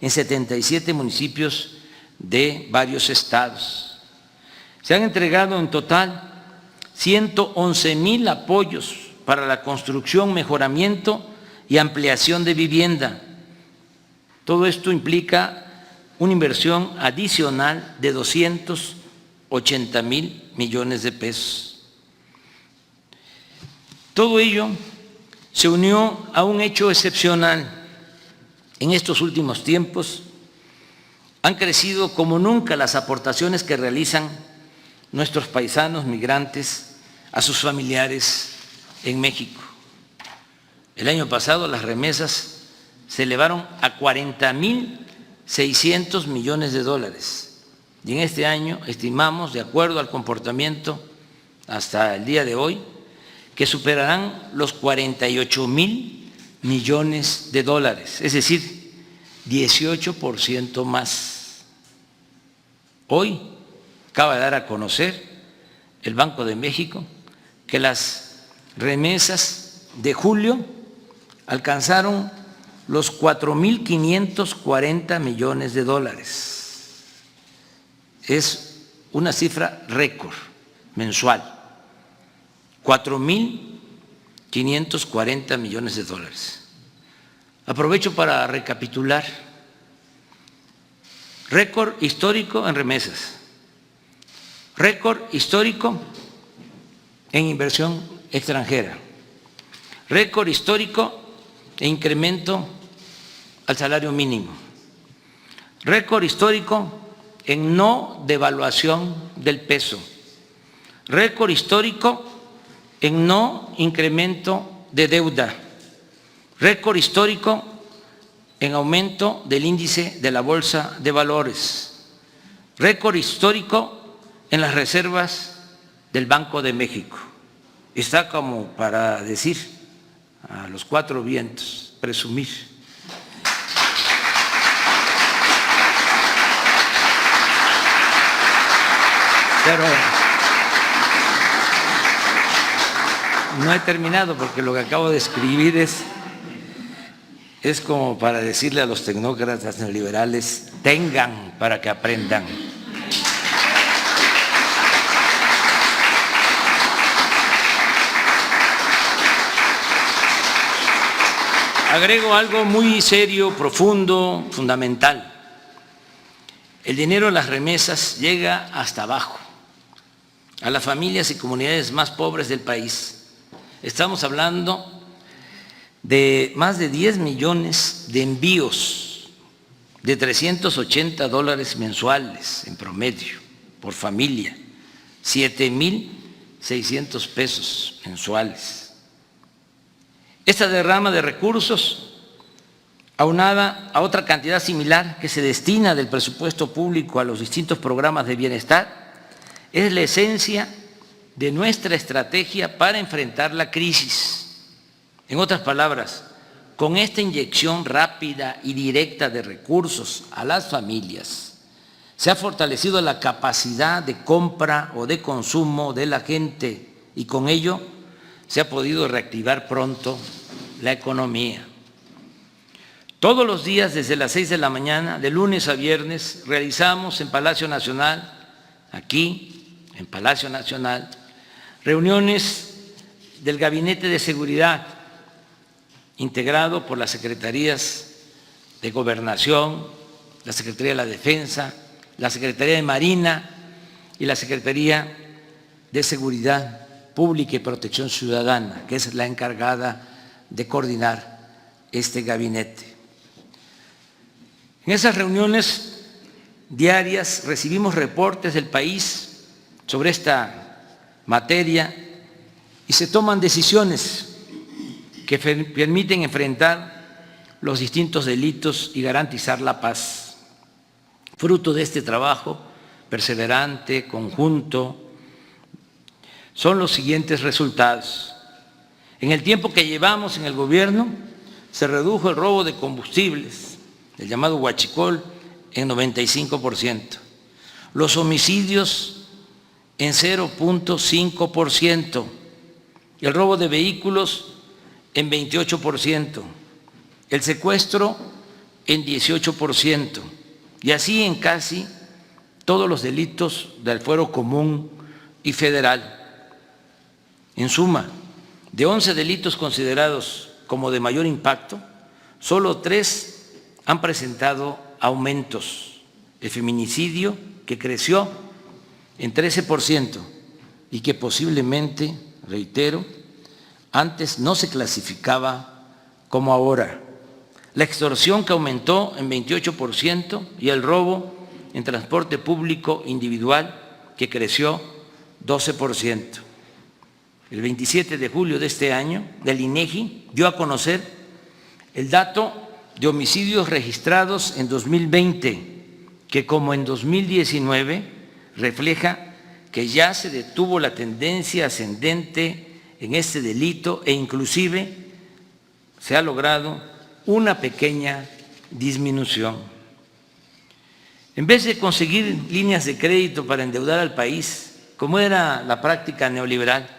en 77 municipios de varios estados. Se han entregado en total 111,000 apoyos para la construcción, mejoramiento y ampliación de vivienda. Todo esto implica una inversión adicional de 280,000 millones de pesos. Todo ello se unió a un hecho excepcional. En estos últimos tiempos han crecido como nunca las aportaciones que realizan nuestros paisanos migrantes a sus familiares en México. El año pasado las remesas se elevaron a 40,600 millones de dólares y en este año estimamos, de acuerdo al comportamiento hasta el día de hoy, que superarán los 48,000 millones de dólares, es decir, 18% más. Hoy acaba de dar a conocer el Banco de México que las remesas de julio alcanzaron los 4,540 millones de dólares. Es una cifra récord mensual, 4,540 millones de dólares. Aprovecho para recapitular récord histórico en remesas, récord histórico en inversión extranjera, récord histórico en incremento al salario mínimo, récord histórico en no devaluación del peso, récord histórico en no incremento de deuda, récord histórico en aumento del índice de la Bolsa de Valores, récord histórico en las reservas del Banco de México. Está como para decir a los cuatro vientos, presumir. Pero no he terminado porque lo que acabo de escribir es como para decirle a los tecnócratas neoliberales, tengan para que aprendan. Agrego algo muy serio, profundo, fundamental. El dinero de las remesas llega hasta abajo, a las familias y comunidades más pobres del país. Estamos hablando de más de 10 millones de envíos de $380 mensuales en promedio por familia, 7,600 pesos mensuales. Esta derrama de recursos, aunada a otra cantidad similar que se destina del presupuesto público a los distintos programas de bienestar, es la esencia de nuestra estrategia para enfrentar la crisis. En otras palabras, con esta inyección rápida y directa de recursos a las familias, se ha fortalecido la capacidad de compra o de consumo de la gente y con ello se ha podido reactivar pronto la economía. Todos los días desde las 6 de la mañana, de lunes a viernes, realizamos en Palacio Nacional, aquí en Palacio Nacional, reuniones del Gabinete de Seguridad, integrado por las Secretarías de Gobernación, la Secretaría de la Defensa, la Secretaría de Marina y la Secretaría de Seguridad Pública y Protección Ciudadana, que es la encargada de coordinar este gabinete. En esas reuniones diarias recibimos reportes del país sobre esta materia y se toman decisiones que permiten enfrentar los distintos delitos y garantizar la paz. Fruto de este trabajo perseverante, conjunto, son los siguientes resultados. En el tiempo que llevamos en el gobierno, se redujo el robo de combustibles, el llamado huachicol, en 95%. Los homicidios en 0.5%, el robo de vehículos en 28%, el secuestro en 18%, y así en casi todos los delitos del fuero común y federal. En suma, de 11 delitos considerados como de mayor impacto, solo 3 han presentado aumentos. El feminicidio, que creció en 13% y que posiblemente, reitero, antes no se clasificaba como ahora. La extorsión, que aumentó en 28%, y el robo en transporte público individual, que creció 12%. El 27 de julio de este año, el INEGI dio a conocer el dato de homicidios registrados en 2020, que como en 2019 refleja que ya se detuvo la tendencia ascendente en este delito e inclusive se ha logrado una pequeña disminución. En vez de conseguir líneas de crédito para endeudar al país, como era la práctica neoliberal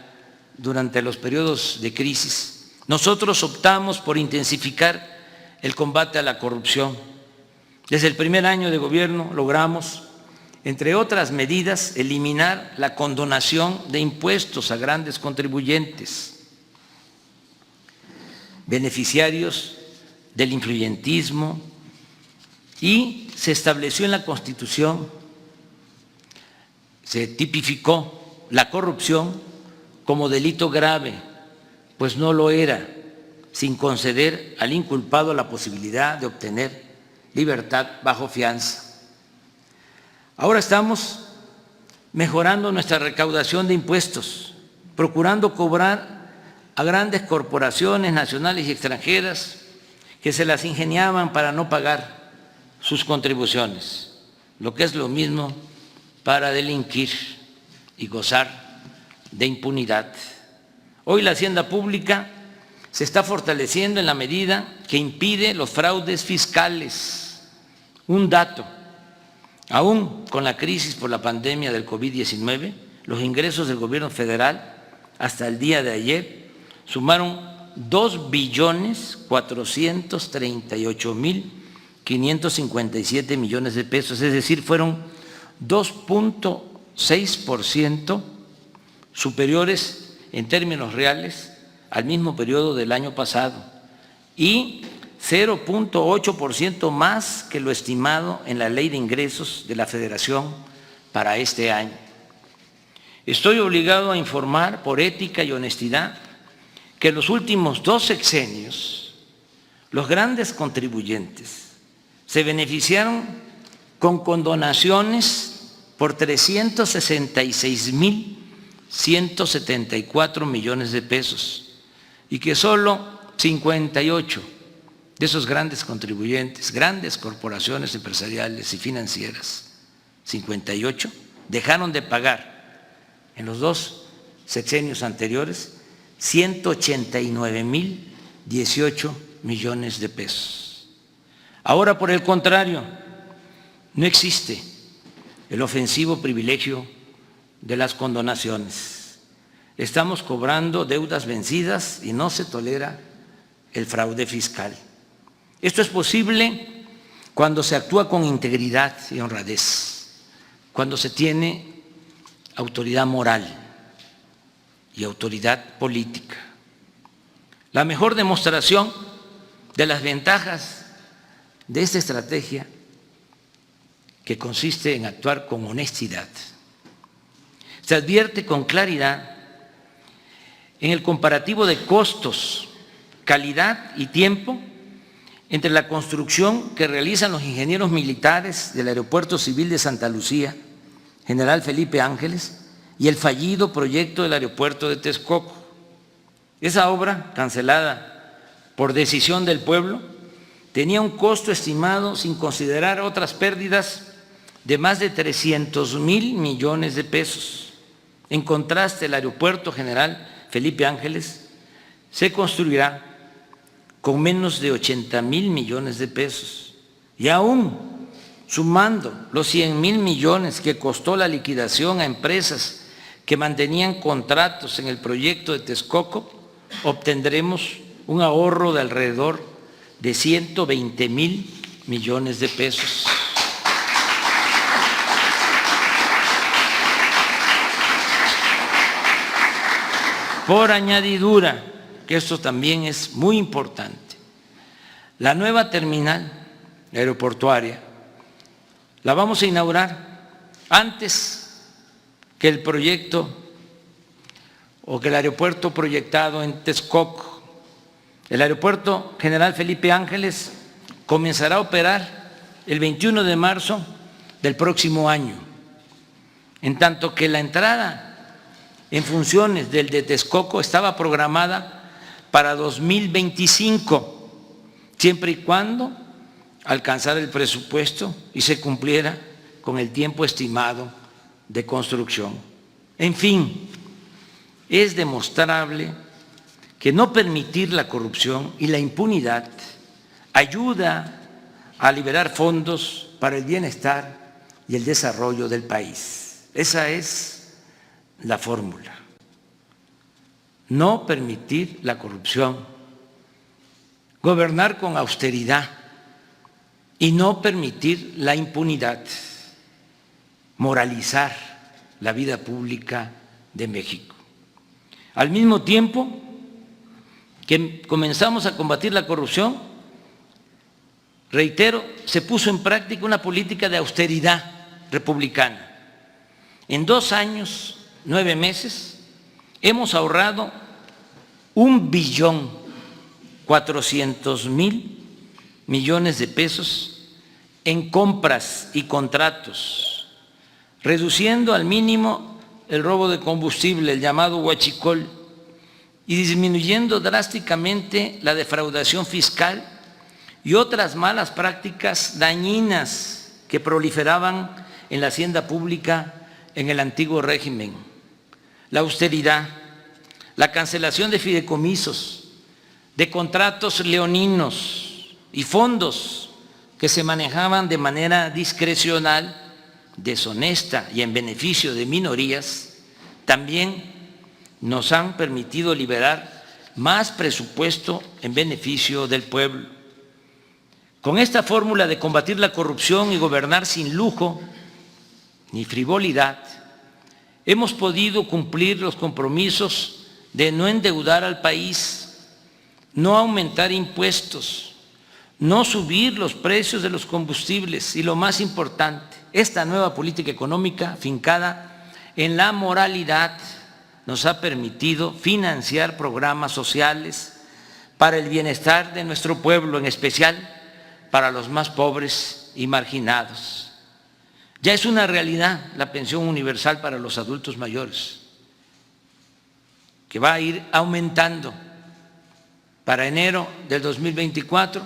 durante los periodos de crisis, nosotros optamos por intensificar el combate a la corrupción. Desde el primer año de gobierno logramos, entre otras medidas, eliminar la condonación de impuestos a grandes contribuyentes, beneficiarios del influyentismo, y se estableció en la Constitución, se tipificó la corrupción como delito grave, pues no lo era, sin conceder al inculpado la posibilidad de obtener libertad bajo fianza. Ahora estamos mejorando nuestra recaudación de impuestos, procurando cobrar a grandes corporaciones nacionales y extranjeras que se las ingeniaban para no pagar sus contribuciones, lo que es lo mismo para delinquir y gozar de impunidad. Hoy la hacienda pública se está fortaleciendo en la medida que impide los fraudes fiscales. Un dato: aún con la crisis por la pandemia del COVID-19, los ingresos del gobierno federal hasta el día de ayer sumaron 2.438.557 millones de pesos, es decir, fueron 2.6% superiores en términos reales al mismo periodo del año pasado y 0.8% más que lo estimado en la Ley de Ingresos de la Federación para este año. Estoy obligado a informar por ética y honestidad que en los últimos 2 sexenios los grandes contribuyentes se beneficiaron con condonaciones por 366.174 millones de pesos y que solo 58 de esos grandes contribuyentes, grandes corporaciones empresariales y financieras, 58, dejaron de pagar en los 2 sexenios anteriores 189.018 millones de pesos. Ahora, por el contrario, no existe el ofensivo privilegio de las condonaciones. Estamos cobrando deudas vencidas y no se tolera el fraude fiscal. Esto es posible cuando se actúa con integridad y honradez, cuando se tiene autoridad moral y autoridad política. La mejor demostración de las ventajas de esta estrategia, que consiste en actuar con honestidad, se advierte con claridad en el comparativo de costos, calidad y tiempo entre la construcción que realizan los ingenieros militares del Aeropuerto Civil de Santa Lucía, General Felipe Ángeles, y el fallido proyecto del aeropuerto de Texcoco. Esa obra, cancelada por decisión del pueblo, tenía un costo estimado, sin considerar otras pérdidas, de más de 300.000 millones de pesos. En contraste, el Aeropuerto General Felipe Ángeles se construirá con menos de 80.000 millones de pesos. Y aún sumando los 100.000 millones que costó la liquidación a empresas que mantenían contratos en el proyecto de Texcoco, obtendremos un ahorro de alrededor de 120.000 millones de pesos. Por añadidura, que esto también es muy importante, la nueva terminal aeroportuaria la vamos a inaugurar antes que el proyecto o que el aeropuerto proyectado en Texcoco. El Aeropuerto General Felipe Ángeles comenzará a operar el 21 de marzo del próximo año, en tanto que la entrada en funciones del de Texcoco estaba programada para 2025, siempre y cuando alcanzara el presupuesto y se cumpliera con el tiempo estimado de construcción. En fin, es demostrable que no permitir la corrupción y la impunidad ayuda a liberar fondos para el bienestar y el desarrollo del país. Esa es la fórmula. No permitir la corrupción, gobernar con austeridad y no permitir la impunidad, moralizar la vida pública de México. Al mismo tiempo que comenzamos a combatir la corrupción, reitero, se puso en práctica una política de austeridad republicana. En 2 años, 9 meses, hemos ahorrado 1.400.000.000.000 de pesos en compras y contratos, reduciendo al mínimo el robo de combustible, el llamado huachicol, y disminuyendo drásticamente la defraudación fiscal y otras malas prácticas dañinas que proliferaban en la hacienda pública en el antiguo régimen. La austeridad, la cancelación de fideicomisos, de contratos leoninos y fondos que se manejaban de manera discrecional, deshonesta y en beneficio de minorías, también nos han permitido liberar más presupuesto en beneficio del pueblo. Con esta fórmula de combatir la corrupción y gobernar sin lujo ni frivolidad, hemos podido cumplir los compromisos de no endeudar al país, no aumentar impuestos, no subir los precios de los combustibles y, lo más importante, esta nueva política económica fincada en la moralidad nos ha permitido financiar programas sociales para el bienestar de nuestro pueblo, en especial para los más pobres y marginados. Ya es una realidad la pensión universal para los adultos mayores, que va a ir aumentando. Para enero del 2024,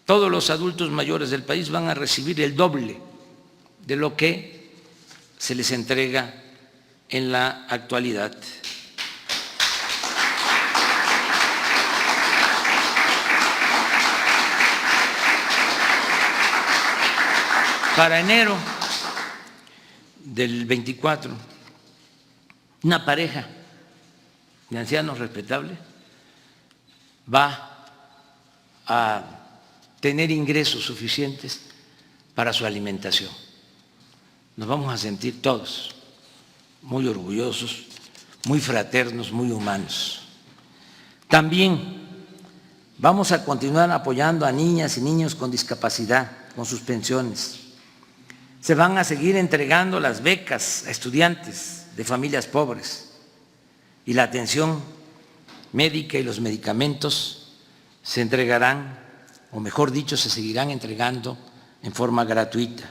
todos los adultos mayores del país van a recibir el doble de lo que se les entrega en la actualidad. Para enero del 24, una pareja de ancianos respetables va a tener ingresos suficientes para su alimentación. Nos vamos a sentir todos muy orgullosos, muy fraternos, muy humanos. También vamos a continuar apoyando a niñas y niños con discapacidad, con sus pensiones. Se van a seguir entregando las becas a estudiantes de familias pobres y la atención médica y los medicamentos se entregarán, o mejor dicho, se seguirán entregando en forma gratuita.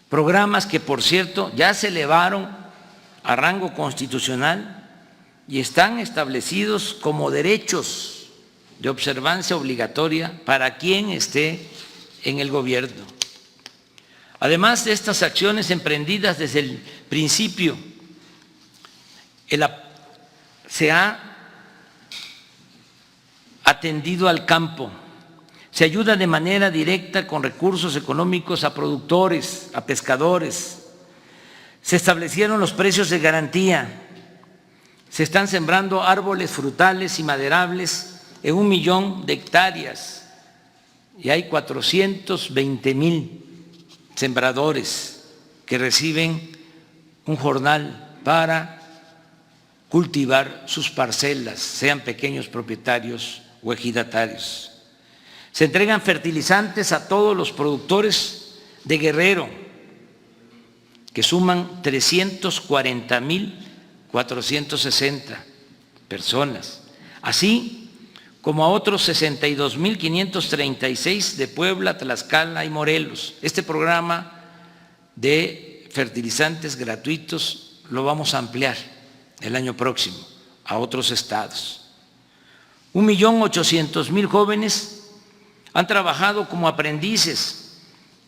Programas que, por cierto, ya se elevaron a rango constitucional y están establecidos como derechos de observancia obligatoria para quien esté en el gobierno. Además de estas acciones emprendidas desde el principio, se ha atendido al campo, se ayuda de manera directa con recursos económicos a productores, a pescadores. Se establecieron los precios de garantía, se están sembrando árboles frutales y maderables en 1 millón de hectáreas y hay 420,000 sembradores que reciben un jornal para cultivar sus parcelas, sean pequeños propietarios o ejidatarios. Se entregan fertilizantes a todos los productores de Guerrero, que suman 340,460 personas, así como a otros 62,536 de Puebla, Tlaxcala y Morelos. Este programa de fertilizantes gratuitos lo vamos a ampliar el año próximo a otros estados. 1,800,000 jóvenes han trabajado como aprendices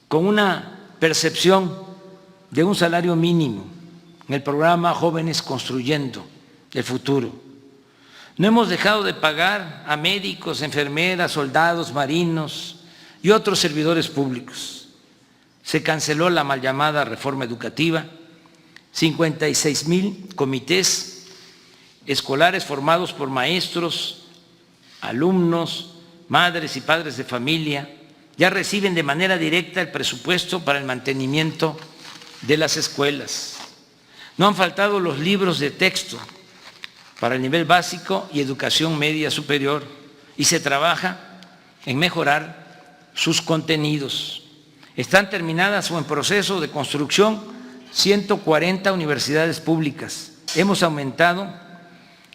con una percepción de un salario mínimo en el programa Jóvenes Construyendo el Futuro. No hemos dejado de pagar a médicos, enfermeras, soldados, marinos y otros servidores públicos. Se canceló la mal llamada reforma educativa, 56,000 comités escolares formados por maestros, alumnos, madres y padres de familia ya reciben de manera directa el presupuesto para el mantenimiento de las escuelas. No han faltado los libros de texto para el nivel básico y educación media superior y se trabaja en mejorar sus contenidos. Están terminadas o en proceso de construcción 140 universidades públicas. Hemos aumentado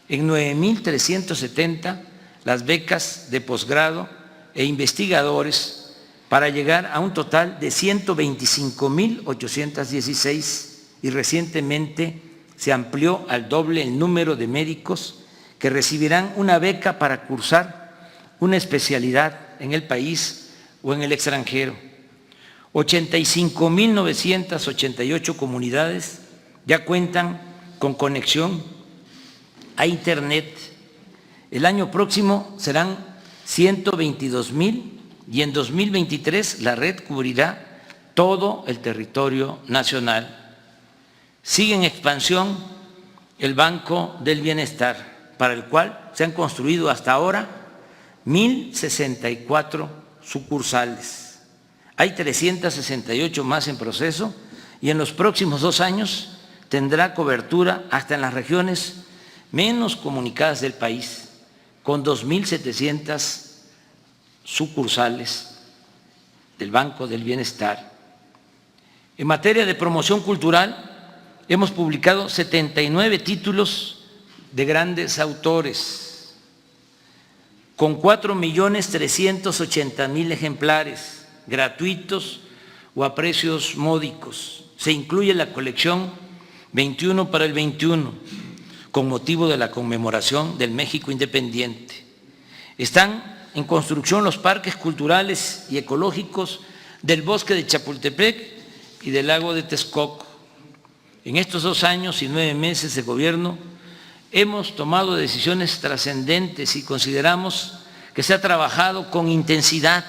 en 9.370 las becas de posgrado e investigadores para llegar a un total de 125.816 y recientemente se amplió al doble el número de médicos que recibirán una beca para cursar una especialidad en el país o en el extranjero. 85.988 comunidades ya cuentan con conexión a Internet. El año próximo serán 122.000 y en 2023 la red cubrirá todo el territorio nacional. Sigue en expansión el Banco del Bienestar, para el cual se han construido hasta ahora 1.064 sucursales. Hay 368 más en proceso y en los próximos 2 años tendrá cobertura hasta en las regiones menos comunicadas del país, con 2.700 sucursales del Banco del Bienestar. En materia de promoción cultural, hemos publicado 79 títulos de grandes autores, con 4.380.000 ejemplares gratuitos o a precios módicos. Se incluye la colección 21 para el 21, con motivo de la conmemoración del México independiente. Están en construcción los parques culturales y ecológicos del Bosque de Chapultepec y del Lago de Texcoco. En estos 2 años y 9 meses de gobierno hemos tomado decisiones trascendentes y consideramos que se ha trabajado con intensidad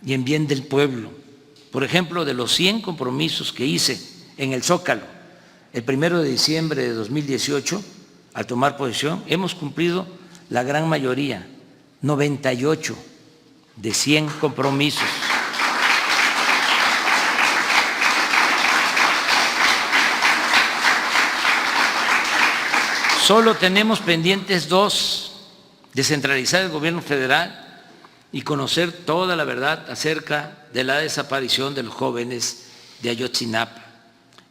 y en bien del pueblo. Por ejemplo, de los 100 compromisos que hice en el Zócalo el 1 de diciembre de 2018, al tomar posesión, hemos cumplido la gran mayoría, 98 de 100 compromisos. Solo tenemos pendientes 2, descentralizar el gobierno federal y conocer toda la verdad acerca de la desaparición de los jóvenes de Ayotzinapa.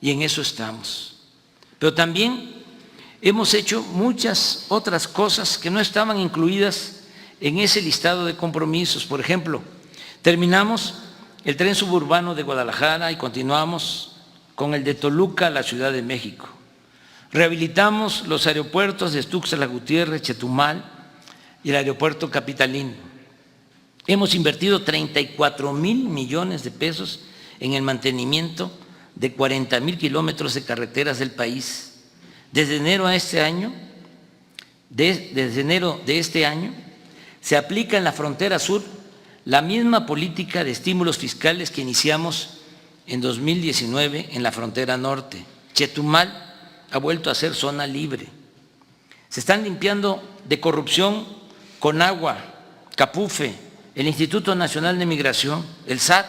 Y en eso estamos. Pero también hemos hecho muchas otras cosas que no estaban incluidas en ese listado de compromisos. Por ejemplo, terminamos el tren suburbano de Guadalajara y continuamos con el de Toluca a la Ciudad de México. Rehabilitamos los aeropuertos de Tuxtla Gutiérrez, Chetumal y el aeropuerto capitalino. Hemos invertido 34,000 millones de pesos en el mantenimiento de 40,000 kilómetros de carreteras del país. Desde enero de este año, se aplica en la frontera sur la misma política de estímulos fiscales que iniciamos en 2019 en la frontera norte. Chetumal ha vuelto a ser zona libre. Se están limpiando de corrupción Conagua, Capufe, el Instituto Nacional de Migración, el SAT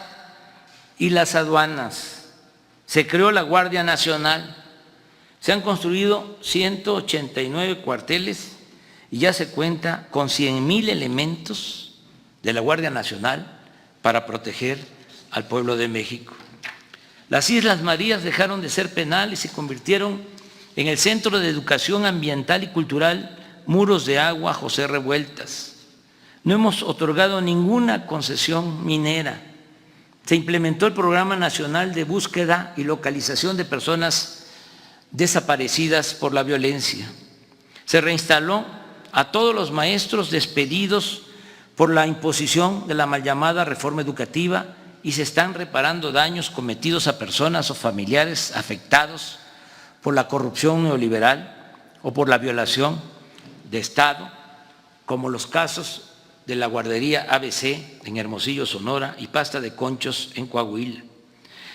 y las aduanas. Se creó la Guardia Nacional. Se han construido 189 cuarteles y ya se cuenta con 100,000 elementos de la Guardia Nacional para proteger al pueblo de México. Las Islas Marías dejaron de ser penal y se convirtieron en el Centro de Educación Ambiental y Cultural Muros de Agua José Revueltas. No hemos otorgado ninguna concesión minera. Se implementó el Programa Nacional de Búsqueda y Localización de Personas Desaparecidas por la Violencia. Se reinstaló a todos los maestros despedidos por la imposición de la mal llamada reforma educativa y se están reparando daños cometidos a personas o familiares afectados por la corrupción neoliberal o por la violación de Estado, como los casos de la guardería ABC en Hermosillo, Sonora, y Pasta de Conchos en Coahuila.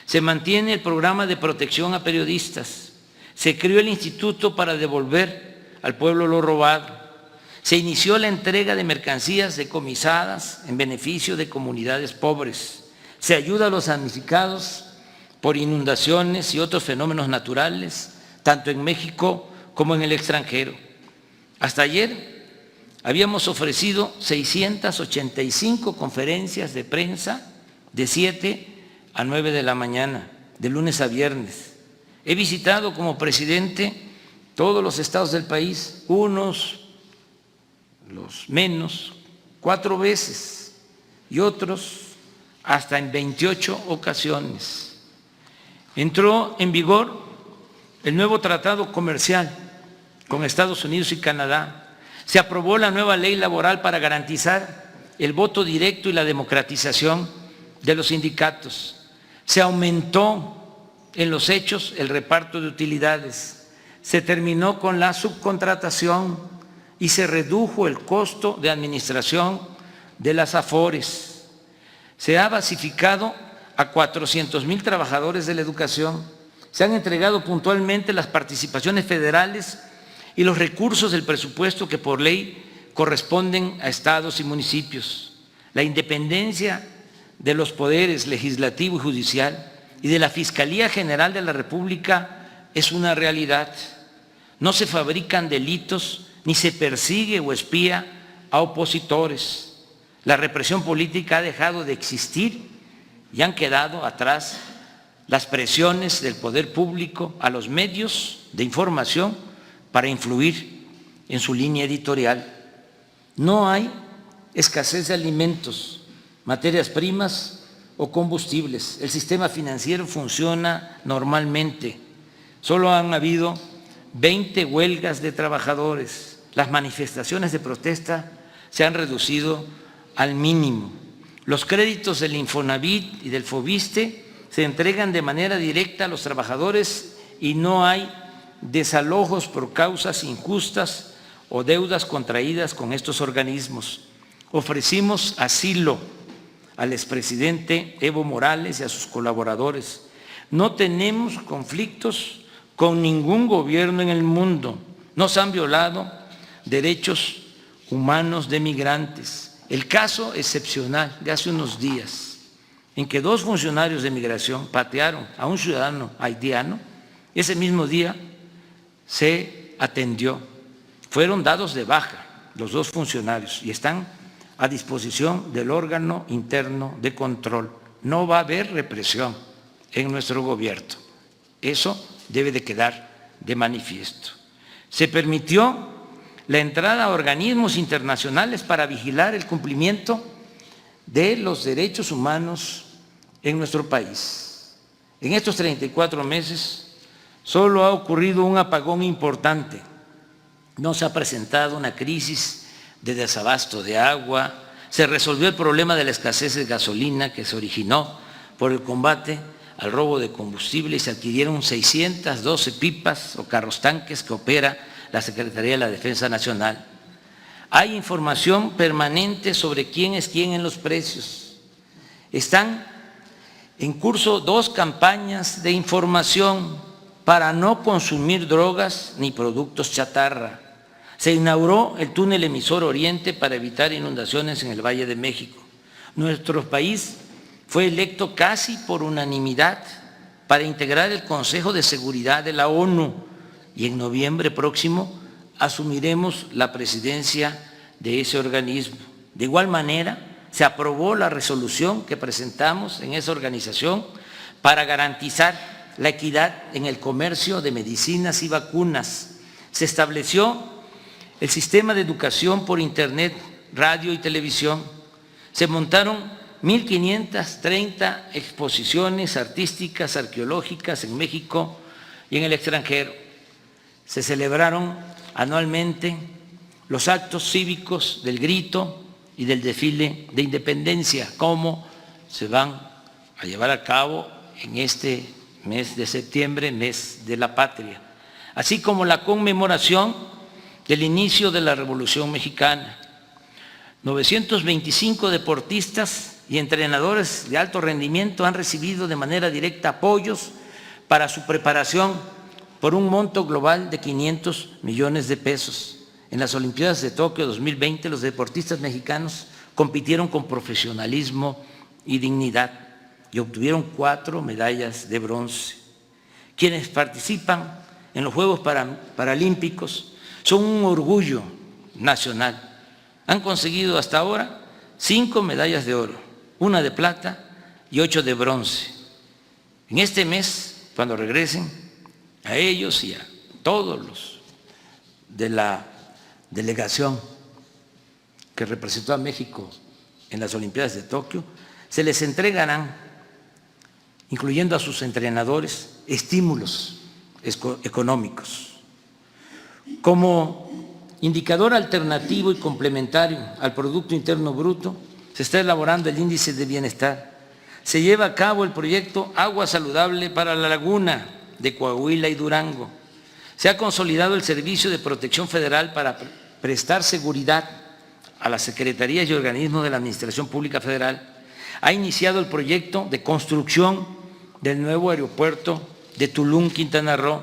Se mantiene el programa de protección a periodistas. Se creó el Instituto para devolver al pueblo lo robado. Se inició la entrega de mercancías decomisadas en beneficio de comunidades pobres. Se ayuda a los damnificados por inundaciones y otros fenómenos naturales, tanto en México como en el extranjero. Hasta ayer habíamos ofrecido 685 conferencias de prensa de 7 a 9 de la mañana, de lunes a viernes. He visitado como presidente todos los estados del país, unos, los menos, 4 veces y otros hasta en 28 ocasiones. Entró en vigor el nuevo tratado comercial con Estados Unidos y Canadá. Se aprobó la nueva ley laboral para garantizar el voto directo y la democratización de los sindicatos. Se aumentó en los hechos el reparto de utilidades. Se terminó con la subcontratación y se redujo el costo de administración de las AFORES. Se ha basificado a 400,000 trabajadores de la educación. Se han entregado puntualmente las participaciones federales y los recursos del presupuesto que por ley corresponden a estados y municipios. La independencia de los poderes legislativo y judicial y de la Fiscalía General de la República es una realidad. No se fabrican delitos ni se persigue o espía a opositores. La represión política ha dejado de existir y han quedado atrás las presiones del poder público a los medios de información para influir en su línea editorial. No hay escasez de alimentos, materias primas o combustibles. El sistema financiero funciona normalmente. Solo han habido 20 huelgas de trabajadores. Las manifestaciones de protesta se han reducido al mínimo. Los créditos del Infonavit y del Fobiste se entregan de manera directa a los trabajadores y no hay desalojos por causas injustas o deudas contraídas con estos organismos. Ofrecimos asilo al expresidente Evo Morales y a sus colaboradores. No tenemos conflictos con ningún gobierno en el mundo. No se han violado derechos humanos de migrantes. El caso excepcional de hace unos días, en que 2 funcionarios de migración patearon a un ciudadano haitiano, ese mismo día se atendió. Fueron dados de baja los 2 funcionarios y están a disposición del órgano interno de control. No va a haber represión en nuestro gobierno. Eso debe de quedar de manifiesto. Se permitió la entrada a organismos internacionales para vigilar el cumplimiento de los derechos humanos en nuestro país. En estos 34 meses solo ha ocurrido un apagón importante. No se ha presentado una crisis de desabasto de agua. Se resolvió el problema de la escasez de gasolina que se originó por el combate al robo de combustible y se adquirieron 612 pipas o carros tanques que opera la Secretaría de la Defensa Nacional. Hay información permanente sobre quién es quién en los precios. Están en curso 2 campañas de información para no consumir drogas ni productos chatarra. Se inauguró el túnel emisor Oriente para evitar inundaciones en el Valle de México. Nuestro país fue electo casi por unanimidad para integrar el Consejo de Seguridad de la ONU y en noviembre próximo asumiremos la presidencia de ese organismo. De igual manera, se aprobó la resolución que presentamos en esa organización para garantizar la equidad en el comercio de medicinas y vacunas. Se estableció el sistema de educación por Internet, radio y televisión. Se montaron 1,530 exposiciones artísticas, arqueológicas en México y en el extranjero. Se celebraron anualmente los actos cívicos del grito y del desfile de independencia, como se van a llevar a cabo en este mes de septiembre, mes de la patria, así como la conmemoración del inicio de la Revolución Mexicana. 925 deportistas y entrenadores de alto rendimiento han recibido de manera directa apoyos para su preparación por un monto global de 500 millones de pesos. En las Olimpiadas de Tokio 2020, los deportistas mexicanos compitieron con profesionalismo y dignidad y obtuvieron 4 medallas de bronce. Quienes participan en los Juegos Paralímpicos son un orgullo nacional han conseguido hasta ahora 5 medallas de oro, 1 de plata y 8 de bronce. En este mes, cuando regresen, a ellos y a todos los de la delegación que representó a México en las Olimpiadas de Tokio, se les entregarán, incluyendo a sus entrenadores, estímulos económicos. Como indicador alternativo y complementario al Producto Interno Bruto, se está elaborando el Índice de Bienestar. Se lleva a cabo el proyecto Agua Saludable para la Laguna de Coahuila y Durango. Se ha consolidado el Servicio de Protección Federal para prestar seguridad a las secretarías y organismos de la Administración Pública Federal. Ha iniciado el proyecto de construcción del nuevo aeropuerto de Tulum, Quintana Roo.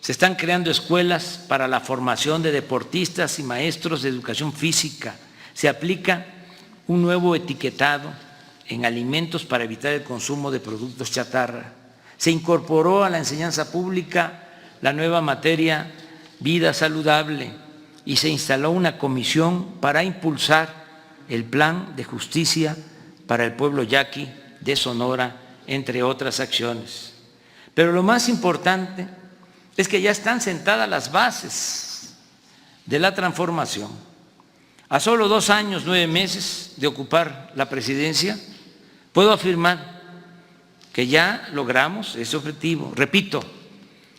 Se están creando escuelas para la formación de deportistas y maestros de educación física. Se aplica un nuevo etiquetado en alimentos para evitar el consumo de productos chatarra. Se incorporó a la enseñanza pública la nueva materia Vida Saludable y se instaló una comisión para impulsar el Plan de Justicia para el pueblo yaqui de Sonora, entre otras acciones. Pero lo más importante es que ya están sentadas las bases de la transformación. A solo 2 años, 9 meses de ocupar la presidencia, puedo afirmar que ya logramos ese objetivo. Repito,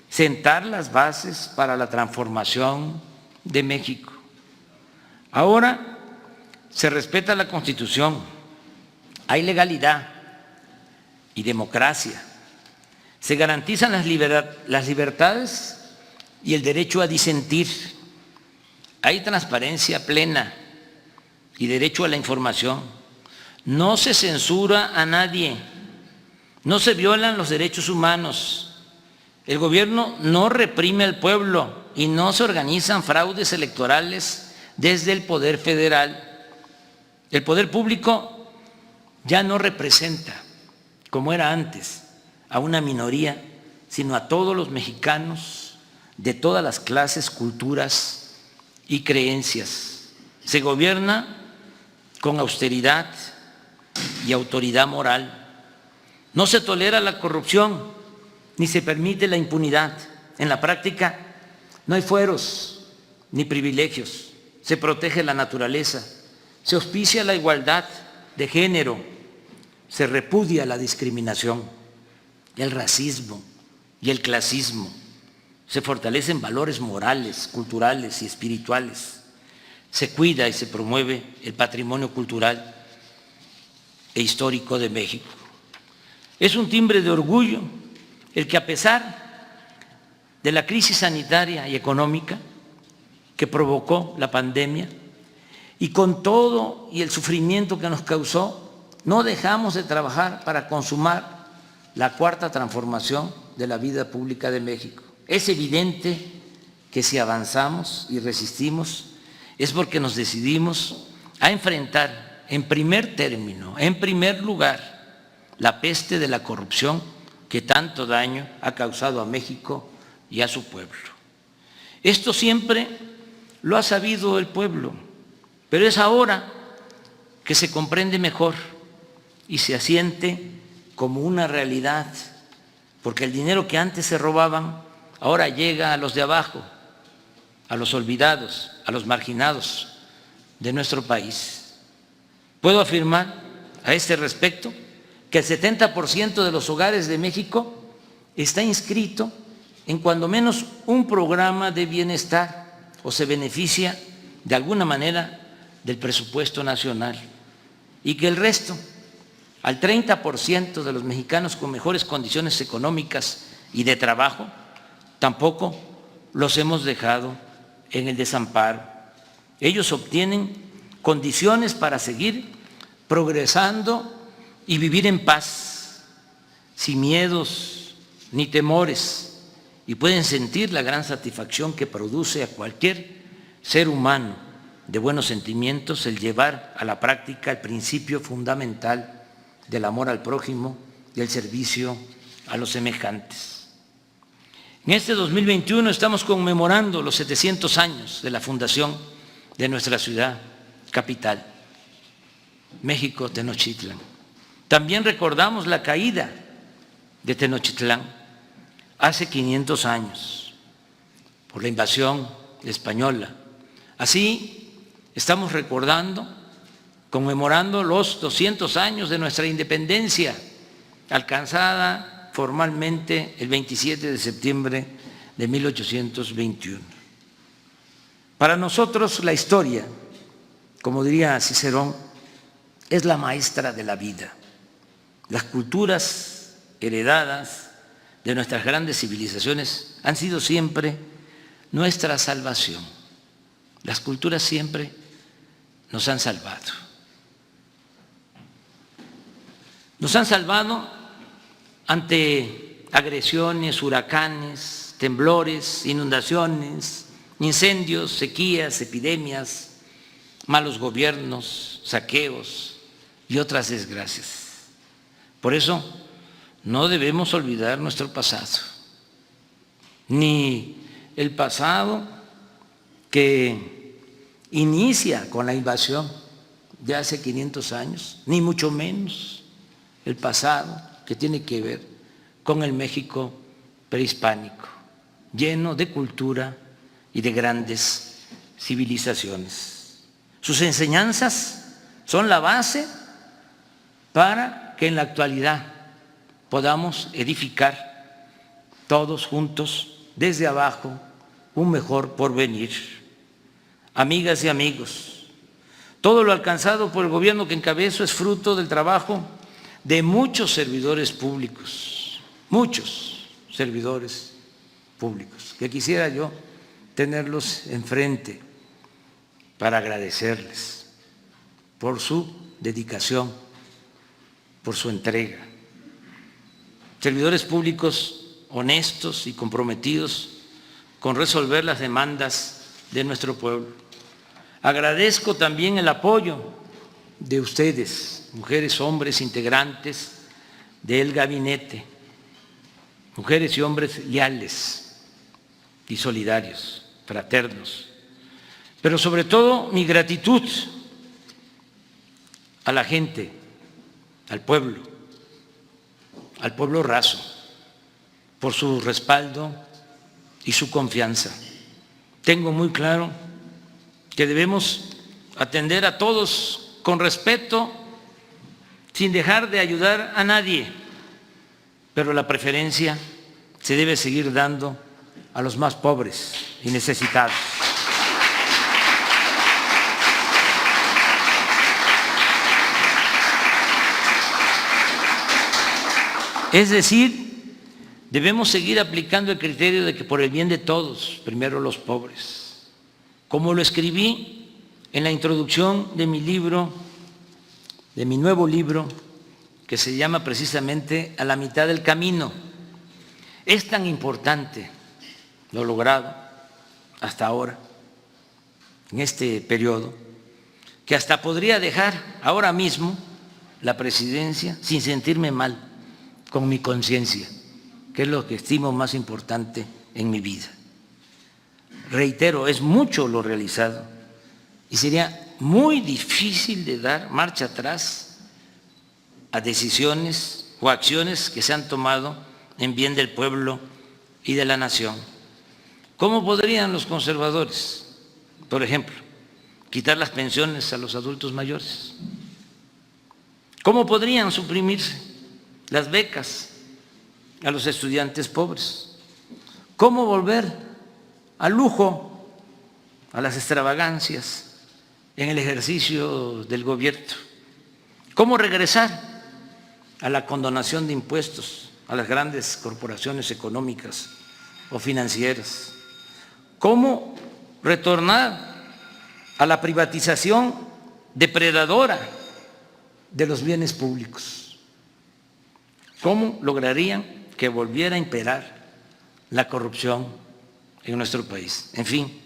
sentar las bases para la transformación de México. Ahora se respeta la Constitución, hay legalidad y democracia. Se garantizan las libertades y el derecho a disentir. Hay transparencia plena y derecho a la información. No se censura a nadie, no se violan los derechos humanos. El gobierno no reprime al pueblo y no se organizan fraudes electorales desde el Poder Federal. El poder público ya no representa, como era antes, a una minoría, sino a todos los mexicanos de todas las clases, culturas y creencias. Se gobierna con austeridad y autoridad moral. No se tolera la corrupción ni se permite la impunidad. En la práctica no hay fueros ni privilegios. Se protege la naturaleza, se auspicia la igualdad de género, se repudia la discriminación, el racismo y el clasismo. Se fortalecen valores morales, culturales y espirituales. Se cuida y se promueve el patrimonio cultural e histórico de México. Es un timbre de orgullo el que, a pesar de la crisis sanitaria y económica que provocó la pandemia y con todo y el sufrimiento que nos causó, no dejamos de trabajar para consumar la cuarta transformación de la vida pública de México. Es evidente que si avanzamos y resistimos es porque nos decidimos a enfrentar en primer término, en primer lugar, la peste de la corrupción que tanto daño ha causado a México y a su pueblo. Esto siempre lo ha sabido el pueblo, pero es ahora que se comprende mejor y se asiente como una realidad, porque el dinero que antes se robaban ahora llega a los de abajo, a los olvidados, a los marginados de nuestro país. Puedo afirmar a este respecto que el 70% de los hogares de México está inscrito en cuando menos un programa de bienestar o se beneficia de alguna manera del presupuesto nacional, y que el resto, al 30% de los mexicanos con mejores condiciones económicas y de trabajo, tampoco los hemos dejado en el desamparo. Ellos obtienen condiciones para seguir progresando y vivir en paz, sin miedos ni temores, y pueden sentir la gran satisfacción que produce a cualquier ser humano de buenos sentimientos el llevar a la práctica el principio fundamental del amor al prójimo y el servicio a los semejantes. En este 2021 estamos conmemorando los 700 años de la fundación de nuestra ciudad capital, México Tenochtitlán. También recordamos la caída de Tenochtitlán hace 500 años por la invasión española. Así estamos recordando, conmemorando los 200 años de nuestra independencia, alcanzada formalmente el 27 de septiembre de 1821. Para nosotros la historia, como diría Cicerón, es la maestra de la vida. Las culturas heredadas de nuestras grandes civilizaciones han sido siempre nuestra salvación. Las culturas siempre nos han salvado. Nos han salvado ante agresiones, huracanes, temblores, inundaciones, incendios, sequías, epidemias, malos gobiernos, saqueos y otras desgracias. Por eso no debemos olvidar nuestro pasado, ni el pasado que inicia con la invasión de hace 500 años, ni mucho menos el pasado que tiene que ver con el México prehispánico, lleno de cultura y de grandes civilizaciones. Sus enseñanzas son la base para que en la actualidad podamos edificar todos juntos, desde abajo, un mejor porvenir. Amigas y amigos, todo lo alcanzado por el gobierno que encabezo es fruto del trabajo de muchos servidores públicos, que quisiera yo tenerlos enfrente para agradecerles por su dedicación, por su entrega. Servidores públicos honestos y comprometidos con resolver las demandas de nuestro pueblo. Agradezco también el apoyo de ustedes, mujeres, hombres, integrantes del gabinete, mujeres y hombres leales y solidarios, fraternos, pero sobre todo mi gratitud a la gente, al pueblo raso, por su respaldo y su confianza. Tengo muy claro que debemos atender a todos con respeto, sin dejar de ayudar a nadie, pero la preferencia se debe seguir dando a los más pobres y necesitados. Es decir, debemos seguir aplicando el criterio de que por el bien de todos, primero los pobres. Como lo escribí en la introducción de mi libro, de mi nuevo libro, que se llama precisamente A la mitad del camino. Es tan importante lo logrado hasta ahora, en este periodo, que hasta podría dejar ahora mismo la presidencia sin sentirme mal con mi conciencia, que es lo que estimo más importante en mi vida. Reitero, es mucho lo realizado y sería muy difícil de dar marcha atrás a decisiones o acciones que se han tomado en bien del pueblo y de la nación. ¿Cómo podrían los conservadores, por ejemplo, quitar las pensiones a los adultos mayores? ¿Cómo podrían suprimirse las becas a los estudiantes pobres? ¿Cómo volver al lujo, a las extravagancias en el ejercicio del gobierno? ¿Cómo regresar a la condonación de impuestos a las grandes corporaciones económicas o financieras? ¿Cómo retornar a la privatización depredadora de los bienes públicos? ¿Cómo lograrían que volviera a imperar la corrupción en nuestro país? En fin,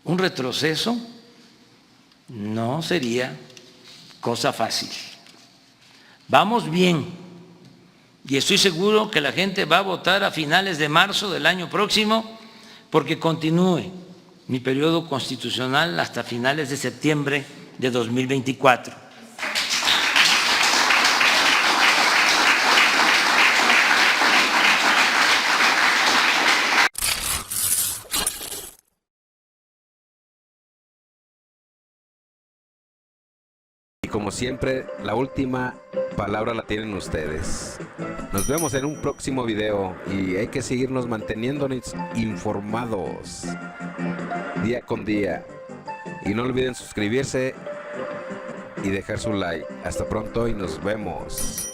un retroceso no sería cosa fácil. Vamos bien y estoy seguro que la gente va a votar a finales de marzo del año próximo porque continúe mi periodo constitucional hasta finales de septiembre de 2024. Y como siempre, la última palabra la tienen ustedes. Nos vemos en un próximo video y hay que seguirnos manteniéndonos informados día con día. Y no olviden suscribirse y dejar su like. Hasta pronto y nos vemos.